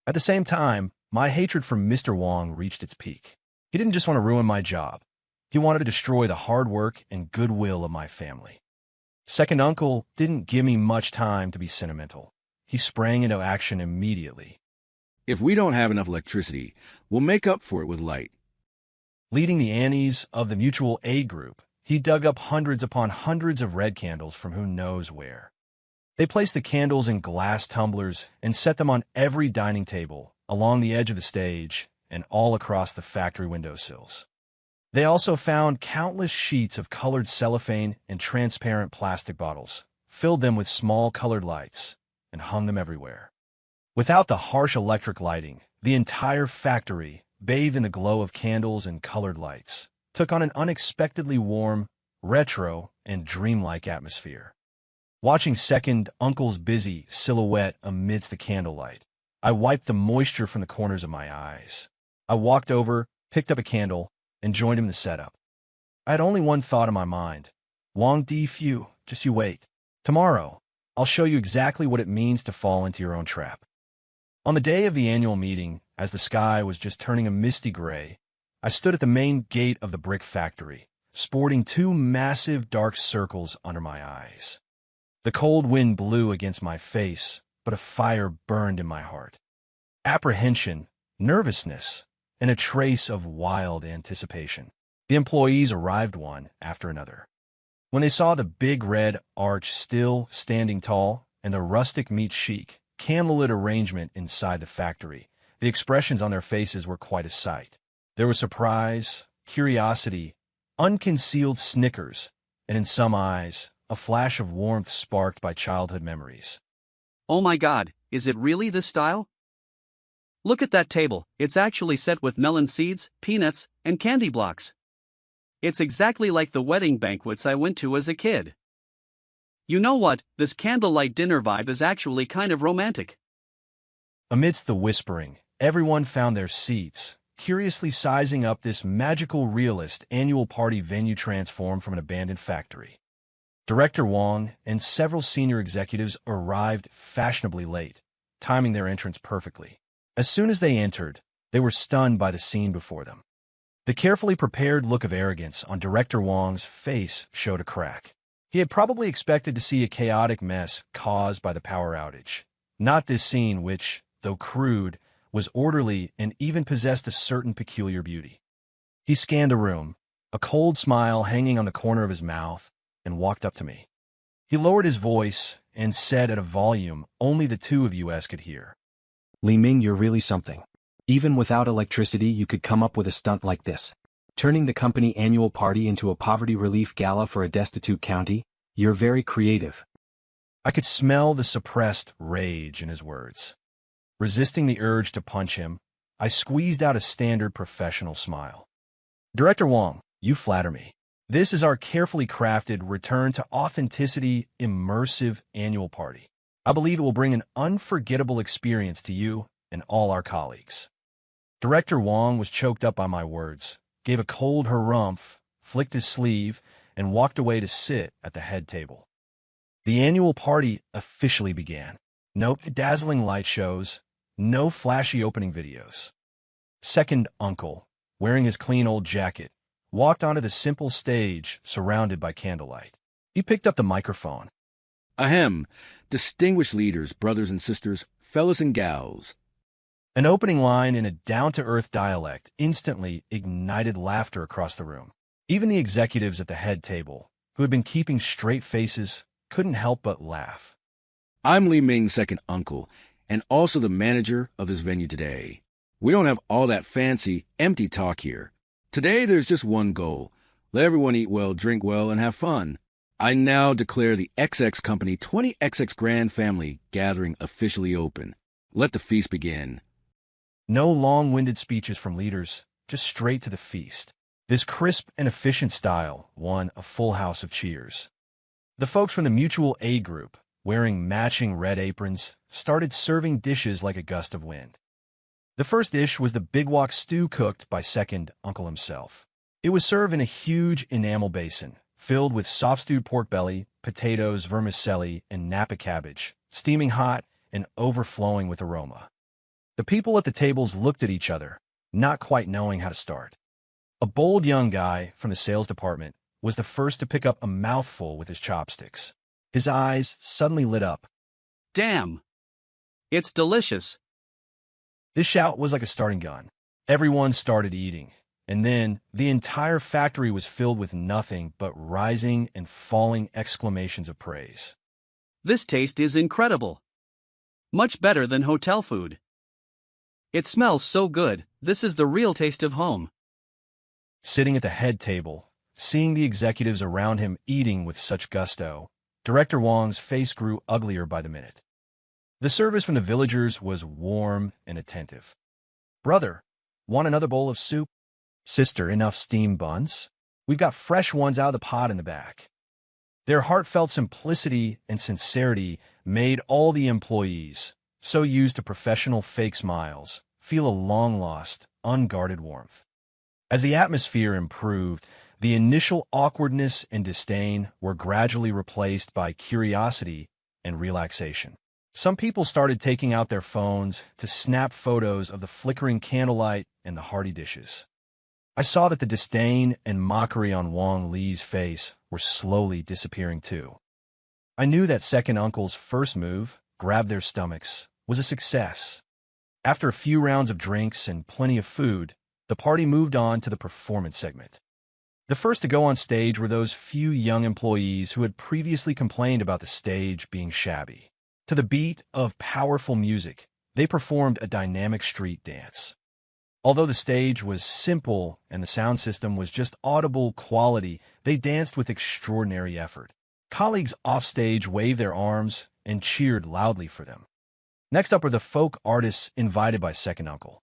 At the same time, my hatred for Mr. Wong reached its peak. He didn't just want to ruin my job. He wanted to destroy the hard work and goodwill of my family. Second Uncle didn't give me much time to be sentimental. He sprang into action immediately. If we don't have enough electricity, we'll make up for it with light. Leading the Annies of the mutual aid group, he dug up hundreds upon hundreds of red candles from who knows where. They placed the candles in glass tumblers and set them on every dining table, along the edge of the stage, and all across the factory windowsills. They also found countless sheets of colored cellophane and transparent plastic bottles, filled them with small colored lights, and hung them everywhere. Without the harsh electric lighting, the entire factory, bathed in the glow of candles and colored lights, took on an unexpectedly warm, retro, and dreamlike atmosphere. Watching Second Uncle's busy silhouette amidst the candlelight, I wiped the moisture from the corners of my eyes. I walked over, picked up a candle, and joined him in the setup. I had only one thought in my mind. Wong Di Fu, just you wait. Tomorrow, I'll show you exactly what it means to fall into your own trap. On the day of the annual meeting, as the sky was just turning a misty gray, I stood at the main gate of the brick factory, sporting two massive dark circles under my eyes. The cold wind blew against my face, but a fire burned in my heart. Apprehension, nervousness, and a trace of wild anticipation. The employees arrived one after another. When they saw the big red arch still standing tall and the rustic meat chic, candlelit arrangement inside the factory, the expressions on their faces were quite a sight. There was surprise, curiosity, unconcealed snickers, and in some eyes, a flash of warmth sparked by childhood memories. Oh my God, is it really this style? Look at that table, it's actually set with melon seeds, peanuts, and candy blocks. It's exactly like the wedding banquets I went to as a kid. You know what, this candlelight dinner vibe is actually kind of romantic. Amidst the whispering, everyone found their seats, curiously sizing up this magical realist annual party venue transformed from an abandoned factory. Director Wong and several senior executives arrived fashionably late, timing their entrance perfectly. As soon as they entered, they were stunned by the scene before them. The carefully prepared look of arrogance on Director Wong's face showed a crack. He had probably expected to see a chaotic mess caused by the power outage. Not this scene which, though crude, was orderly and even possessed a certain peculiar beauty. He scanned the room, a cold smile hanging on the corner of his mouth, and walked up to me. He lowered his voice and said at a volume only the two of us could hear. Li Ming, you're really something. Even without electricity, you could come up with a stunt like this. Turning the company annual party into a poverty relief gala for a destitute county, you're very creative. I could smell the suppressed rage in his words. Resisting the urge to punch him, I squeezed out a standard professional smile. Director Wong, you flatter me. This is our carefully crafted, return to authenticity, immersive annual party. I believe it will bring an unforgettable experience to you and all our colleagues. Director Wong was choked up by my words, gave a cold harumph, flicked his sleeve, and walked away to sit at the head table. The annual party officially began. No dazzling light shows, no flashy opening videos. Second uncle, wearing his clean old jacket, walked onto the simple stage surrounded by candlelight. He picked up the microphone. Ahem, distinguished leaders, brothers and sisters, fellas and gals. An opening line in a down-to-earth dialect instantly ignited laughter across the room. Even the executives at the head table, who had been keeping straight faces, couldn't help but laugh. I'm Li Ming's second uncle, and also the manager of this venue today. We don't have all that fancy, empty talk here. Today there's just one goal. Let everyone eat well, drink well, and have fun. I now declare the XX Company 20XX Grand Family Gathering officially open. Let the feast begin. No long-winded speeches from leaders, just straight to the feast. This crisp and efficient style won a full house of cheers. The folks from the mutual aid group, wearing matching red aprons, started serving dishes like a gust of wind. The first dish was the big wok stew cooked by second uncle himself. It was served in a huge enamel basin, filled with soft-stewed pork belly, potatoes, vermicelli, and Napa cabbage, steaming hot and overflowing with aroma. The people at the tables looked at each other, not quite knowing how to start. A bold young guy from the sales department was the first to pick up a mouthful with his chopsticks. His eyes suddenly lit up. Damn! It's delicious. This shout was like a starting gun. Everyone started eating, and then the entire factory was filled with nothing but rising and falling exclamations of praise. This taste is incredible. Much better than hotel food. It smells so good. This is the real taste of home. Sitting at the head table, seeing the executives around him eating with such gusto, Director Wong's face grew uglier by the minute. The service from the villagers was warm and attentive. Brother, want another bowl of soup? Sister, enough steamed buns? We've got fresh ones out of the pot in the back. Their heartfelt simplicity and sincerity made all the employees, so used to professional fake smiles, feel a long-lost, unguarded warmth. As the atmosphere improved, the initial awkwardness and disdain were gradually replaced by curiosity and relaxation. Some people started taking out their phones to snap photos of the flickering candlelight and the hearty dishes. I saw that the disdain and mockery on Wong Li's face were slowly disappearing too. I knew that second uncle's first move, grab their stomachs, was a success. After a few rounds of drinks and plenty of food, the party moved on to the performance segment. The first to go on stage were those few young employees who had previously complained about the stage being shabby. To the beat of powerful music, they performed a dynamic street dance. Although the stage was simple and the sound system was just audible quality, they danced with extraordinary effort. Colleagues offstage waved their arms and cheered loudly for them. Next up were the folk artists invited by second uncle.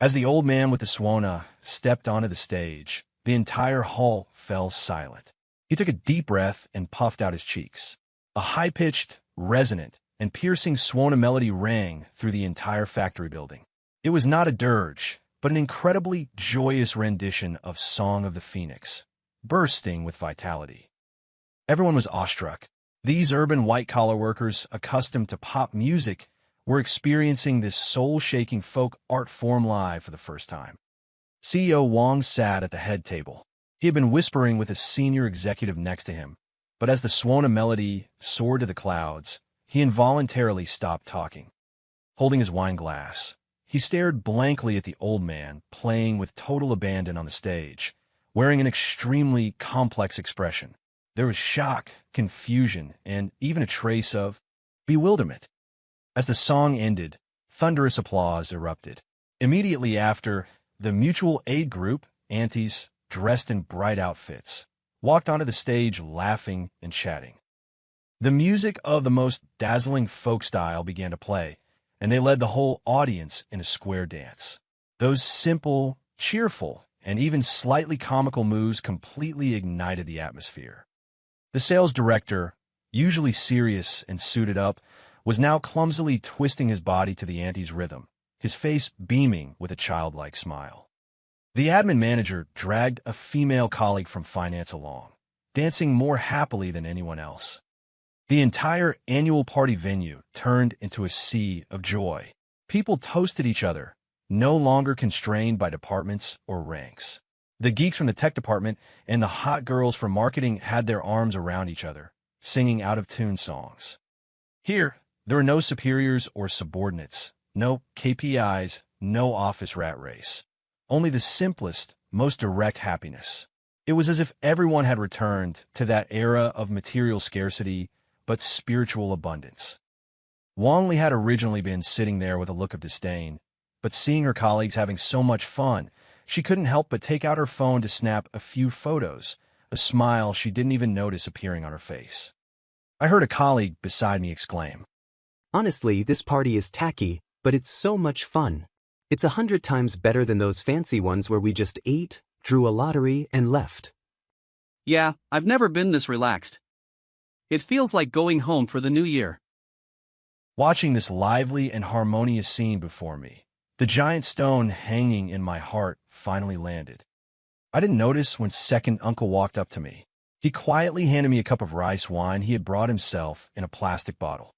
As the old man with the swana stepped onto the stage, the entire hall fell silent. He took a deep breath and puffed out his cheeks. A high-pitched, resonant, and piercing swana melody rang through the entire factory building. It was not a dirge, but an incredibly joyous rendition of Song of the Phoenix, bursting with vitality. Everyone was awestruck. These urban white-collar workers, accustomed to pop music, were experiencing this soul-shaking folk art form live for the first time. CEO Wang sat at the head table. He had been whispering with a senior executive next to him, but as the Swana melody soared to the clouds, he involuntarily stopped talking. Holding his wine glass, he stared blankly at the old man playing with total abandon on the stage, wearing an extremely complex expression. There was shock, confusion, and even a trace of bewilderment. As the song ended, thunderous applause erupted. Immediately after, the mutual aid group, aunties, dressed in bright outfits, walked onto the stage laughing and chatting. The music of the most dazzling folk style began to play, and they led the whole audience in a square dance. Those simple, cheerful, and even slightly comical moves completely ignited the atmosphere. The sales director, usually serious and suited up, was now clumsily twisting his body to the auntie's rhythm, his face beaming with a childlike smile. The admin manager dragged a female colleague from finance along, dancing more happily than anyone else. The entire annual party venue turned into a sea of joy. People toasted each other, no longer constrained by departments or ranks. The geeks from the tech department and the hot girls from marketing had their arms around each other, singing out-of-tune songs. Here, there were no superiors or subordinates, no KPIs, no office rat race. Only the simplest, most direct happiness. It was as if everyone had returned to that era of material scarcity, but spiritual abundance. Wang Li had originally been sitting there with a look of disdain, but seeing her colleagues having so much fun, she couldn't help but take out her phone to snap a few photos, a smile she didn't even notice appearing on her face. I heard a colleague beside me exclaim, Honestly, this party is tacky, but it's so much fun. It's 100 times better than those fancy ones where we just ate, drew a lottery, and left. Yeah, I've never been this relaxed. It feels like going home for the new year. Watching this lively and harmonious scene before me, the giant stone hanging in my heart finally landed. I didn't notice when second uncle walked up to me. He quietly handed me a cup of rice wine he had brought himself in a plastic bottle.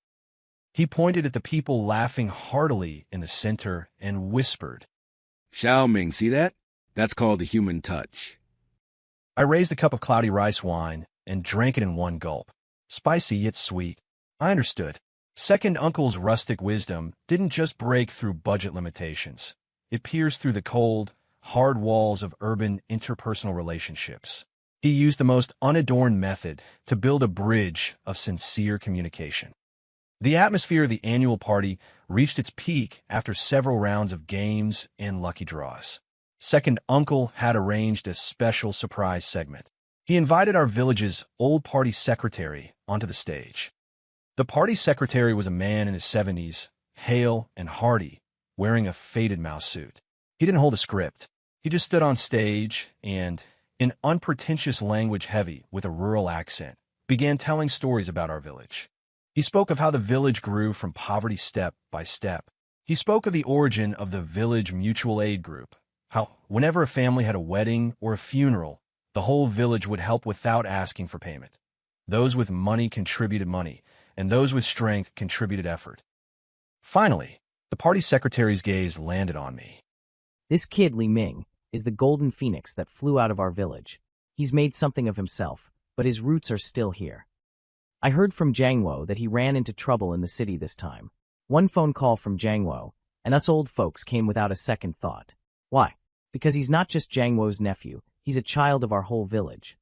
He pointed at the people laughing heartily in the center and whispered, Xiaoming, see that? That's called the human touch. I raised the cup of cloudy rice wine and drank it in one gulp. Spicy yet sweet. I understood. Second uncle's rustic wisdom didn't just break through budget limitations. It pierced through the cold, hard walls of urban interpersonal relationships. He used the most unadorned method to build a bridge of sincere communication. The atmosphere of the annual party reached its peak after several rounds of games and lucky draws. Second uncle had arranged a special surprise segment. He invited our village's old party secretary onto the stage. The party secretary was a man in his 70s, hale and hearty, wearing a faded mouse suit. He didn't hold a script. He just stood on stage and, in unpretentious language heavy with a rural accent, began telling stories about our village. He spoke of how the village grew from poverty step by step. He spoke of the origin of the village mutual aid group, how whenever a family had a wedding or a funeral, the whole village would help without asking for payment. Those with money contributed money, and those with strength contributed effort. Finally, the party secretary's gaze landed on me. This kid, Li Ming, is the golden phoenix that flew out of our village. He's made something of himself, but his roots are still here. I heard from Jiangwo that he ran into trouble in the city this time. One phone call from Jiangwo, and us old folks came without a second thought. Why? Because he's not just Jiangwo's nephew, he's a child of our whole village.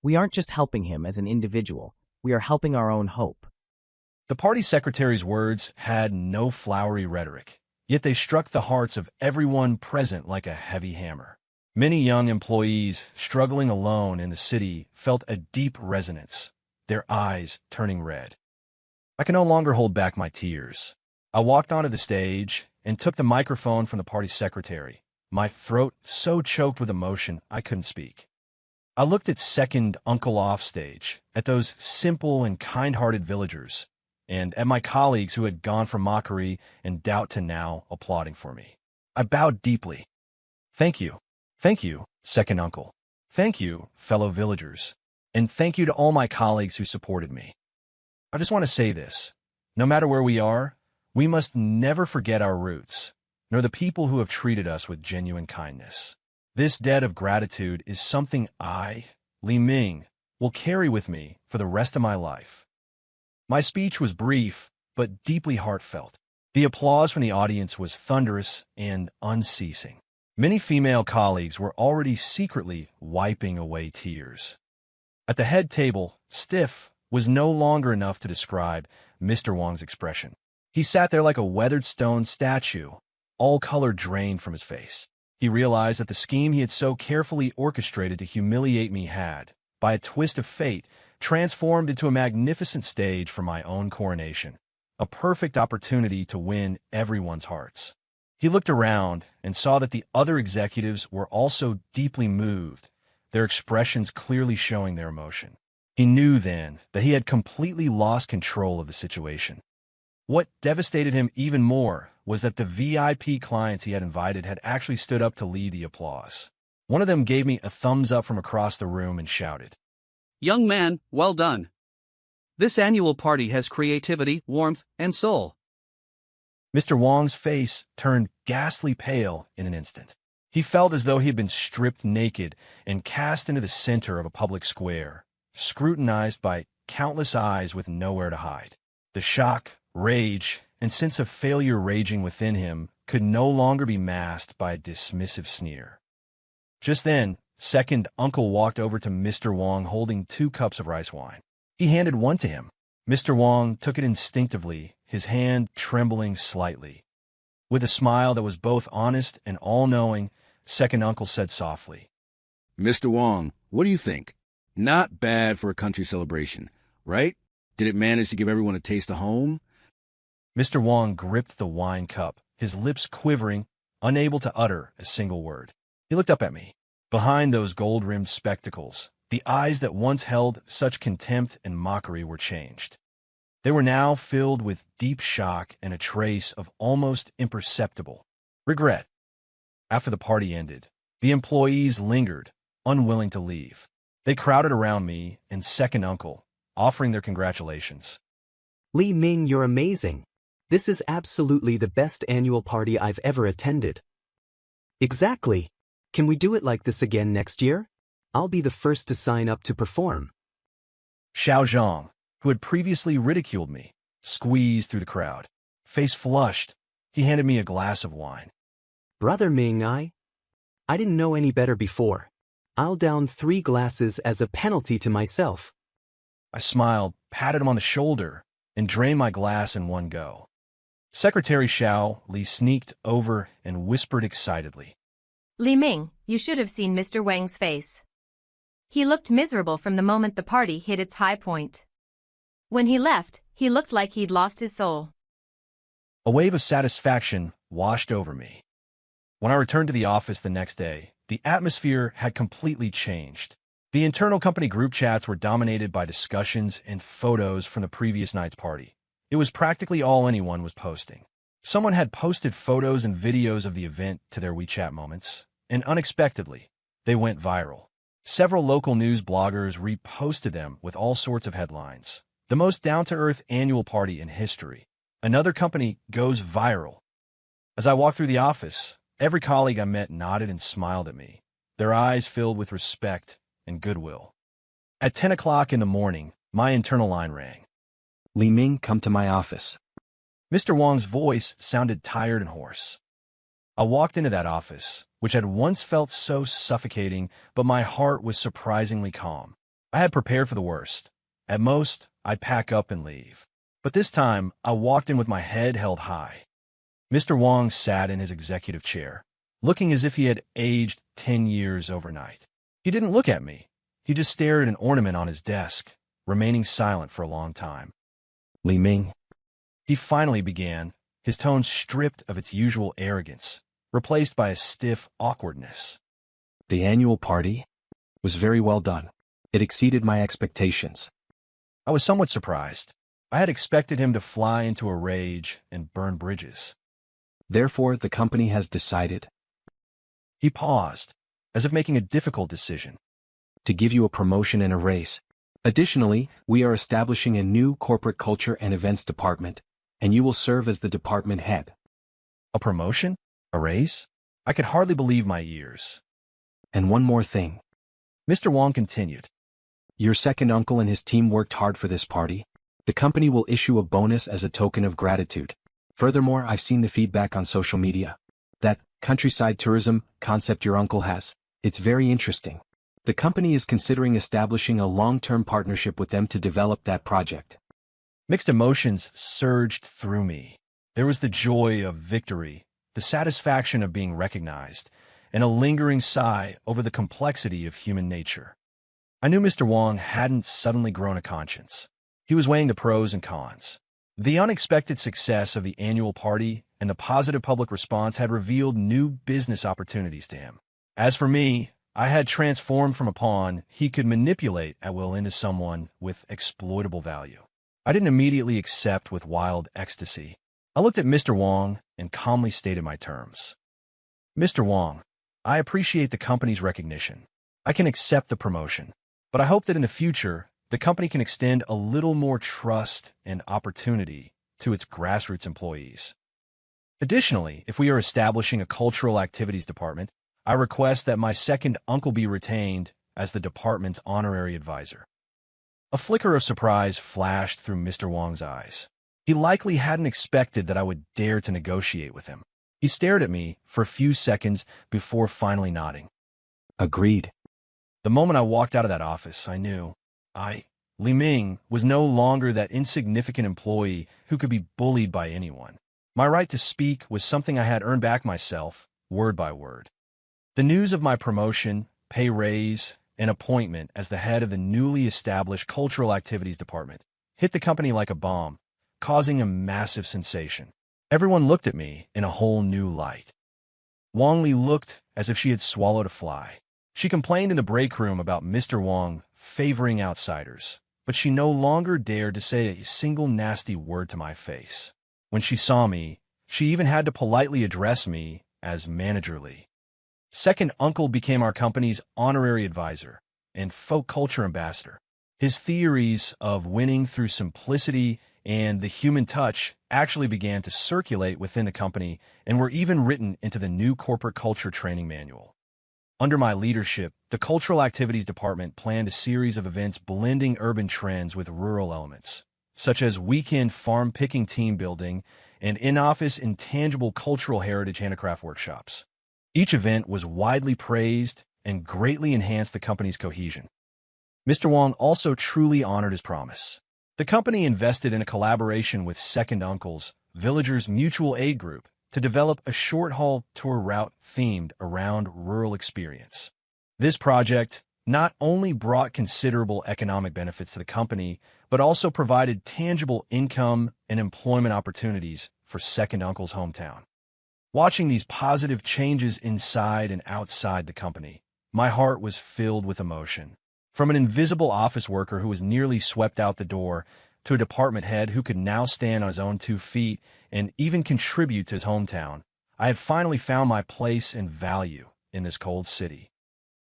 We aren't just helping him as an individual, we are helping our own hope. The party secretary's words had no flowery rhetoric, yet they struck the hearts of everyone present like a heavy hammer. Many young employees struggling alone in the city felt a deep resonance, their eyes turning red. I could no longer hold back my tears. I walked onto the stage and took the microphone from the party secretary, my throat so choked with emotion I couldn't speak. I looked at second uncle off stage, at those simple and kind-hearted villagers, and at my colleagues who had gone from mockery and doubt to now applauding for me. I bowed deeply. Thank you, second uncle. Thank you, fellow villagers. And thank you to all my colleagues who supported me. I just want to say this. No matter where we are, We must never forget our roots, nor the people who have treated us with genuine kindness. This debt of gratitude is something I, Li Ming, will carry with me for the rest of my life. My speech was brief, but deeply heartfelt. The applause from the audience was thunderous and unceasing. Many female colleagues were already secretly wiping away tears. At the head table, stiff was no longer enough to describe Mr. Wang's expression. He sat there like a weathered stone statue, all color drained from his face. He realized that the scheme he had so carefully orchestrated to humiliate me had, by a twist of fate, transformed into a magnificent stage for my own coronation, a perfect opportunity to win everyone's hearts. He looked around and saw that the other executives were also deeply moved, their expressions clearly showing their emotion. He knew then that he had completely lost control of the situation. What devastated him even more was that the VIP clients he had invited had actually stood up to lead the applause. One of them gave me a thumbs up from across the room and shouted, "Young man, well done. This annual party has creativity, warmth, and soul." Mr. Wang's face turned ghastly pale in an instant. He felt as though he had been stripped naked and cast into the center of a public square, scrutinized by countless eyes with nowhere to hide. The shock, rage, and sense of failure raging within him could no longer be masked by a dismissive sneer. Just then, second uncle walked over to Mr. Wang holding 2 cups of rice wine. He handed one to him. Mr. Wang took it instinctively, his hand trembling slightly. With a smile that was both honest and all-knowing, second uncle said softly, "Mr. Wang, what do you think? Not bad for a country celebration, right? Did it manage to give everyone a taste of home?" Mr. Wang gripped the wine cup, his lips quivering, unable to utter a single word. He looked up at me. Behind those gold-rimmed spectacles, the eyes that once held such contempt and mockery were changed. They were now filled with deep shock and a trace of almost imperceptible regret. After the party ended, the employees lingered, unwilling to leave. They crowded around me and second uncle, offering their congratulations. Li Ming, you're amazing. This is absolutely the best annual party I've ever attended. Exactly. Can we do it like this again next year? I'll be the first to sign up to perform. Xiao Zhang, who had previously ridiculed me, squeezed through the crowd. Face flushed, he handed me a glass of wine. Brother Ming, I didn't know any better before. I'll down 3 glasses as a penalty to myself. I smiled, patted him on the shoulder, and drained my glass in one go. Secretary Xiao Li sneaked over and whispered excitedly, Li Ming, you should have seen Mr. Wang's face. He looked miserable from the moment the party hit its high point. When he left, he looked like he'd lost his soul. A wave of satisfaction washed over me. When I returned to the office the next day, the atmosphere had completely changed. The internal company group chats were dominated by discussions and photos from the previous night's party. It was practically all anyone was posting. Someone had posted photos and videos of the event to their WeChat moments, and unexpectedly, they went viral. Several local news bloggers reposted them with all sorts of headlines. The most down-to-earth annual party in history. Another company goes viral. As I walked through the office, every colleague I met nodded and smiled at me, their eyes filled with respect and goodwill. At 10 o'clock in the morning, my internal line rang. Li Ming, come to my office. Mr. Wang's voice sounded tired and hoarse. I walked into that office, which had once felt so suffocating, but my heart was surprisingly calm. I had prepared for the worst. At most, I'd pack up and leave. But this time, I walked in with my head held high. Mr. Wang sat in his executive chair, looking as if he had aged 10 years overnight. He didn't look at me. He just stared at an ornament on his desk, remaining silent for a long time. Li Ming. He finally began, his tone stripped of its usual arrogance, replaced by a stiff awkwardness. The annual party was very well done. It exceeded my expectations. I was somewhat surprised. I had expected him to fly into a rage and burn bridges. Therefore, the company has decided. He paused, as if making a difficult decision. To give you a promotion and a raise. Additionally, we are establishing a new corporate culture and events department, and you will serve as the department head. A promotion? A raise? I could hardly believe my ears. And one more thing. Mr. Wong continued. Your second uncle and his team worked hard for this party. The company will issue a bonus as a token of gratitude. Furthermore, I've seen the feedback on social media. That countryside tourism concept your uncle has, it's very interesting. The company is considering establishing a long-term partnership with them to develop that project. Mixed emotions surged through me. There was the joy of victory, the satisfaction of being recognized, and a lingering sigh over the complexity of human nature. I knew Mr. Wong hadn't suddenly grown a conscience. He was weighing the pros and cons. The unexpected success of the annual party and the positive public response had revealed new business opportunities to him. As for me, I had transformed from a pawn he could manipulate at will into someone with exploitable value. I didn't immediately accept with wild ecstasy. I looked at Mr. Wong and calmly stated my terms. Mr. Wong, I appreciate the company's recognition. I can accept the promotion, but I hope that in the future, the company can extend a little more trust and opportunity to its grassroots employees. Additionally, if we are establishing a cultural activities department, I request that my second uncle be retained as the department's honorary advisor. A flicker of surprise flashed through Mr. Wong's eyes. He likely hadn't expected that I would dare to negotiate with him. He stared at me for a few seconds before finally nodding. Agreed. The moment I walked out of that office, I knew Li Ming, was no longer that insignificant employee who could be bullied by anyone. My right to speak was something I had earned back myself, word by word. The news of my promotion, pay raise, and appointment as the head of the newly established Cultural Activities Department hit the company like a bomb, causing a massive sensation. Everyone looked at me in a whole new light. Wong Li looked as if she had swallowed a fly. She complained in the break room about Mr. Wong favoring outsiders, but she no longer dared to say a single nasty word to my face. When she saw me, she even had to politely address me as Manager Li. Second uncle became our company's honorary advisor and folk culture ambassador. His theories of winning through simplicity and the human touch actually began to circulate within the company and were even written into the new corporate culture training manual. Under my leadership, the Cultural Activities Department planned a series of events blending urban trends with rural elements, such as weekend farm picking team building and in-office intangible cultural heritage handicraft workshops. Each event was widely praised and greatly enhanced the company's cohesion. Mr. Wong also truly honored his promise. The company invested in a collaboration with Second Uncle's Villagers Mutual Aid Group to develop a short-haul tour route themed around rural experience. This project not only brought considerable economic benefits to the company, but also provided tangible income and employment opportunities for Second Uncle's hometown. Watching these positive changes inside and outside the company, my heart was filled with emotion. From an invisible office worker who was nearly swept out the door to a department head who could now stand on his own 2 feet and even contribute to his hometown, I had finally found my place and value in this cold city.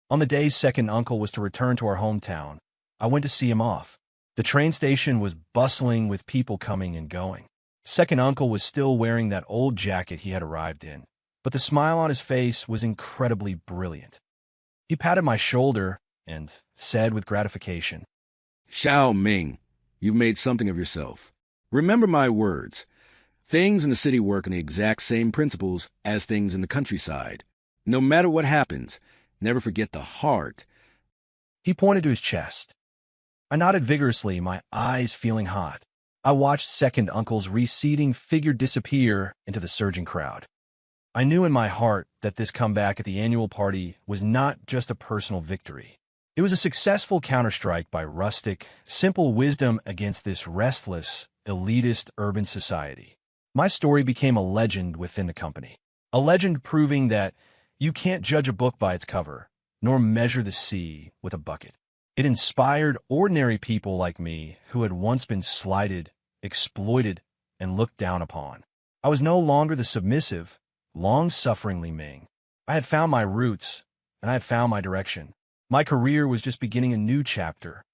On the day Second Uncle was to return to our hometown, I went to see him off. The train station was bustling with people coming and going. Second Uncle was still wearing that old jacket he had arrived in, but the smile on his face was incredibly brilliant. He patted my shoulder and said with gratification, Xiao Ming, you've made something of yourself. Remember my words. Things in the city work on the exact same principles as things in the countryside. No matter what happens, never forget the heart. He pointed to his chest. I nodded vigorously, my eyes feeling hot. I watched Second Uncle's receding figure disappear into the surging crowd. I knew in my heart that this comeback at the annual party was not just a personal victory. It was a successful counterstrike by rustic, simple wisdom against this restless, elitist urban society. My story became a legend within the company. A legend proving that you can't judge a book by its cover, nor measure the sea with a bucket. It inspired ordinary people like me who had once been slighted, exploited, and looked down upon. I was no longer the submissive, long-suffering Li Ming. I had found my roots, and I had found my direction. My career was just beginning a new chapter,